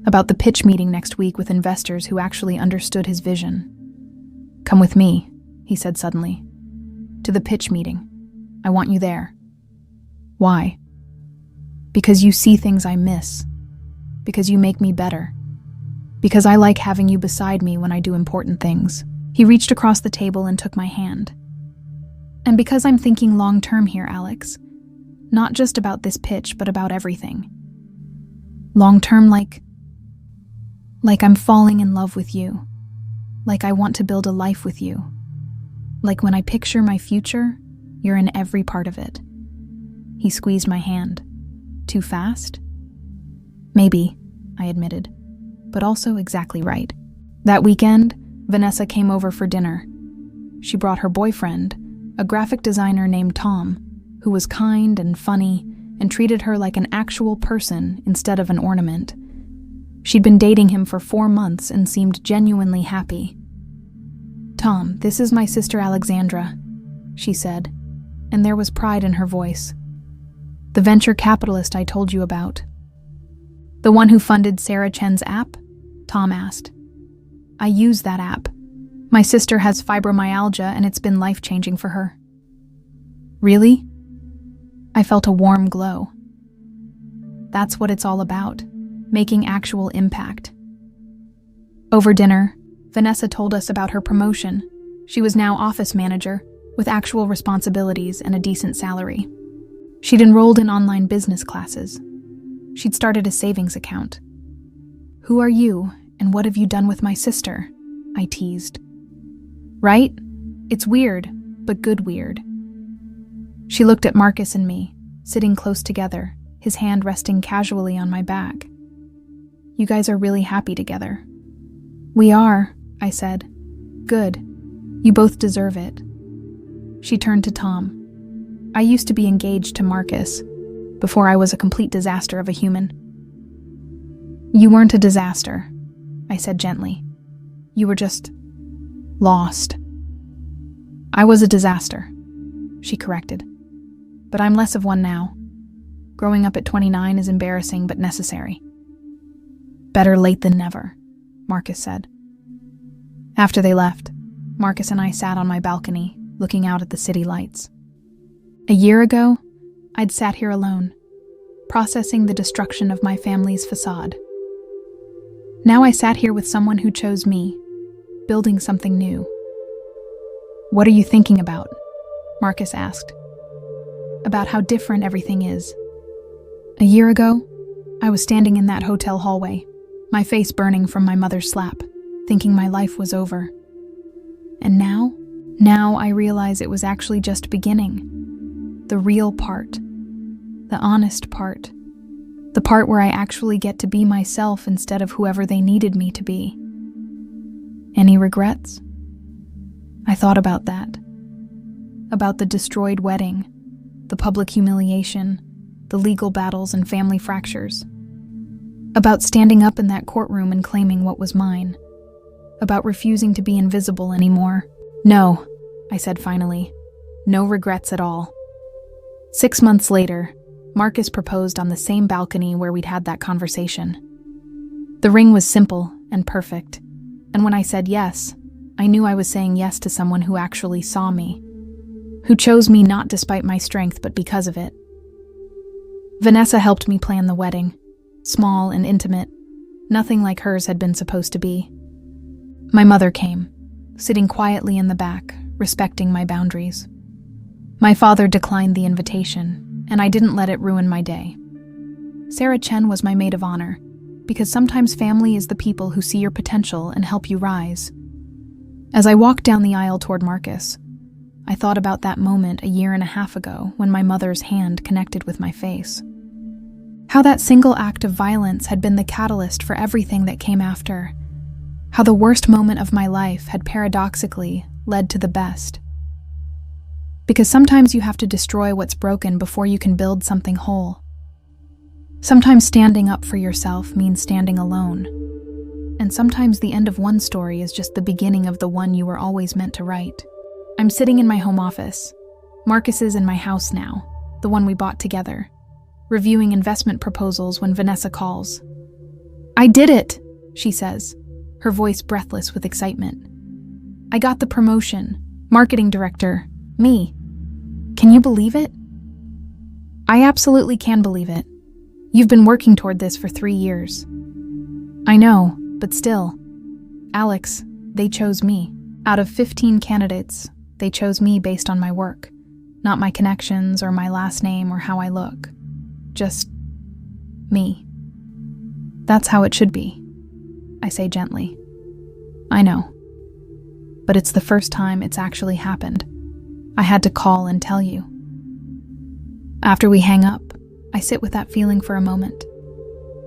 About the pitch meeting next week with investors who actually understood his vision. Come with me, he said suddenly. To the pitch meeting. I want you there. Why? Because you see things I miss. Because you make me better. Because I like having you beside me when I do important things. He reached across the table and took my hand. And because I'm thinking long-term here, Alex. Not just about this pitch, but about everything. Long-term like I'm falling in love with you. Like I want to build a life with you. Like when I picture my future, you're in every part of it. He squeezed my hand. Too fast? Maybe, I admitted. But also exactly right. That weekend, Vanessa came over for dinner. She brought her boyfriend, a graphic designer named Tom, who was kind and funny and treated her like an actual person instead of an ornament. She'd been dating him for 4 months and seemed genuinely happy. Tom, this is my sister Alexandra, she said, and there was pride in her voice. The venture capitalist I told you about. The one who funded Sarah Chen's app? Tom asked. I use that app. My sister has fibromyalgia and it's been life-changing for her. Really? I felt a warm glow. That's what it's all about, making actual impact. Over dinner, Vanessa told us about her promotion. She was now office manager, with actual responsibilities and a decent salary. She'd enrolled in online business classes. She'd started a savings account. Who are you, and what have you done with my sister? I teased. Right? It's weird, but good weird. She looked at Marcus and me, sitting close together, his hand resting casually on my back. You guys are really happy together. We are, I said. Good. You both deserve it. She turned to Tom. I used to be engaged to Marcus, before I was a complete disaster of a human. You weren't a disaster, I said gently. You were just Lost. I was a disaster, she corrected. But I'm less of one now. Growing up at 29 is embarrassing but necessary. Better late than never, Marcus said. After they left, Marcus and I sat on my balcony, looking out at the city lights. A year ago, I'd sat here alone, processing the destruction of my family's facade. Now I sat here with someone who chose me, building something new. "What are you thinking about?" Marcus asked. "About how different everything is. A year ago, I was standing in that hotel hallway, my face burning from my mother's slap, thinking my life was over. And now I realize it was actually just beginning. The real part. The honest part. The part where I actually get to be myself instead of whoever they needed me to be. Any regrets?" I thought about that. About the destroyed wedding, the public humiliation, the legal battles and family fractures. About standing up in that courtroom and claiming what was mine. About refusing to be invisible anymore. "No," I said finally. "No regrets at all." 6 months later, Marcus proposed on the same balcony where we'd had that conversation. The ring was simple and perfect, and when I said yes, I knew I was saying yes to someone who actually saw me, who chose me not despite my strength but because of it. Vanessa helped me plan the wedding, small and intimate, nothing like hers had been supposed to be. My mother came, sitting quietly in the back, respecting my boundaries. My father declined the invitation, and I didn't let it ruin my day. Sarah Chen was my maid of honor, because sometimes family is the people who see your potential and help you rise. As I walked down the aisle toward Marcus, I thought about that moment a year and a half ago when my mother's hand connected with my face. How that single act of violence had been the catalyst for everything that came after. How the worst moment of my life had paradoxically led to the best. Because sometimes you have to destroy what's broken before you can build something whole. Sometimes standing up for yourself means standing alone. And sometimes the end of one story is just the beginning of the one you were always meant to write. I'm sitting in my home office. Marcus is in my house now, the one we bought together, reviewing investment proposals when Vanessa calls. "I did it," she says, her voice breathless with excitement. "I got the promotion. Marketing director. Me. Can you believe it?" "I absolutely can believe it. You've been working toward this for 3 years." "I know, but still. Alex, they chose me. Out of 15 candidates, they chose me based on my work, not my connections or my last name or how I look. Just me. That's how it should be," I say gently. "I know. But it's the first time it's actually happened. I had to call and tell you." After we hang up, I sit with that feeling for a moment.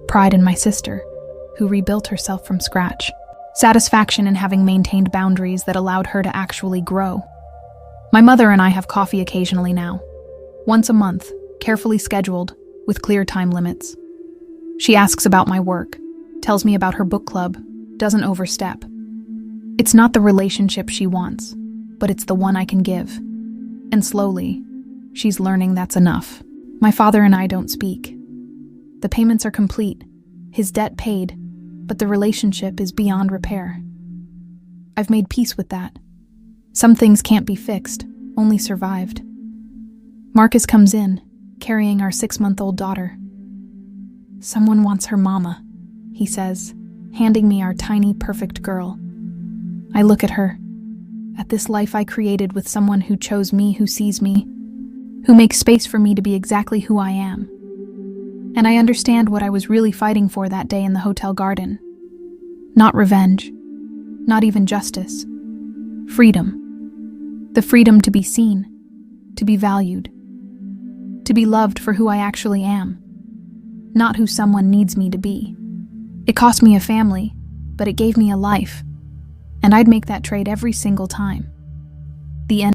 Pride in my sister, who rebuilt herself from scratch. Satisfaction in having maintained boundaries that allowed her to actually grow. My mother and I have coffee occasionally now. Once a month, carefully scheduled, with clear time limits. She asks about my work, tells me about her book club, doesn't overstep. It's not the relationship she wants, but it's the one I can give. And slowly, she's learning that's enough. My father and I don't speak. The payments are complete, his debt paid, but the relationship is beyond repair. I've made peace with that. Some things can't be fixed, only survived. Marcus comes in, carrying our 6-month-old daughter. "Someone wants her mama," he says, handing me our tiny, perfect girl. I look at her, at this life I created with someone who chose me, who sees me, who makes space for me to be exactly who I am. And I understand what I was really fighting for that day in the hotel garden. Not revenge, not even justice. Freedom. The freedom to be seen, to be valued, to be loved for who I actually am, not who someone needs me to be. It cost me a family, but it gave me a life, and I'd make that trade every single time. The end.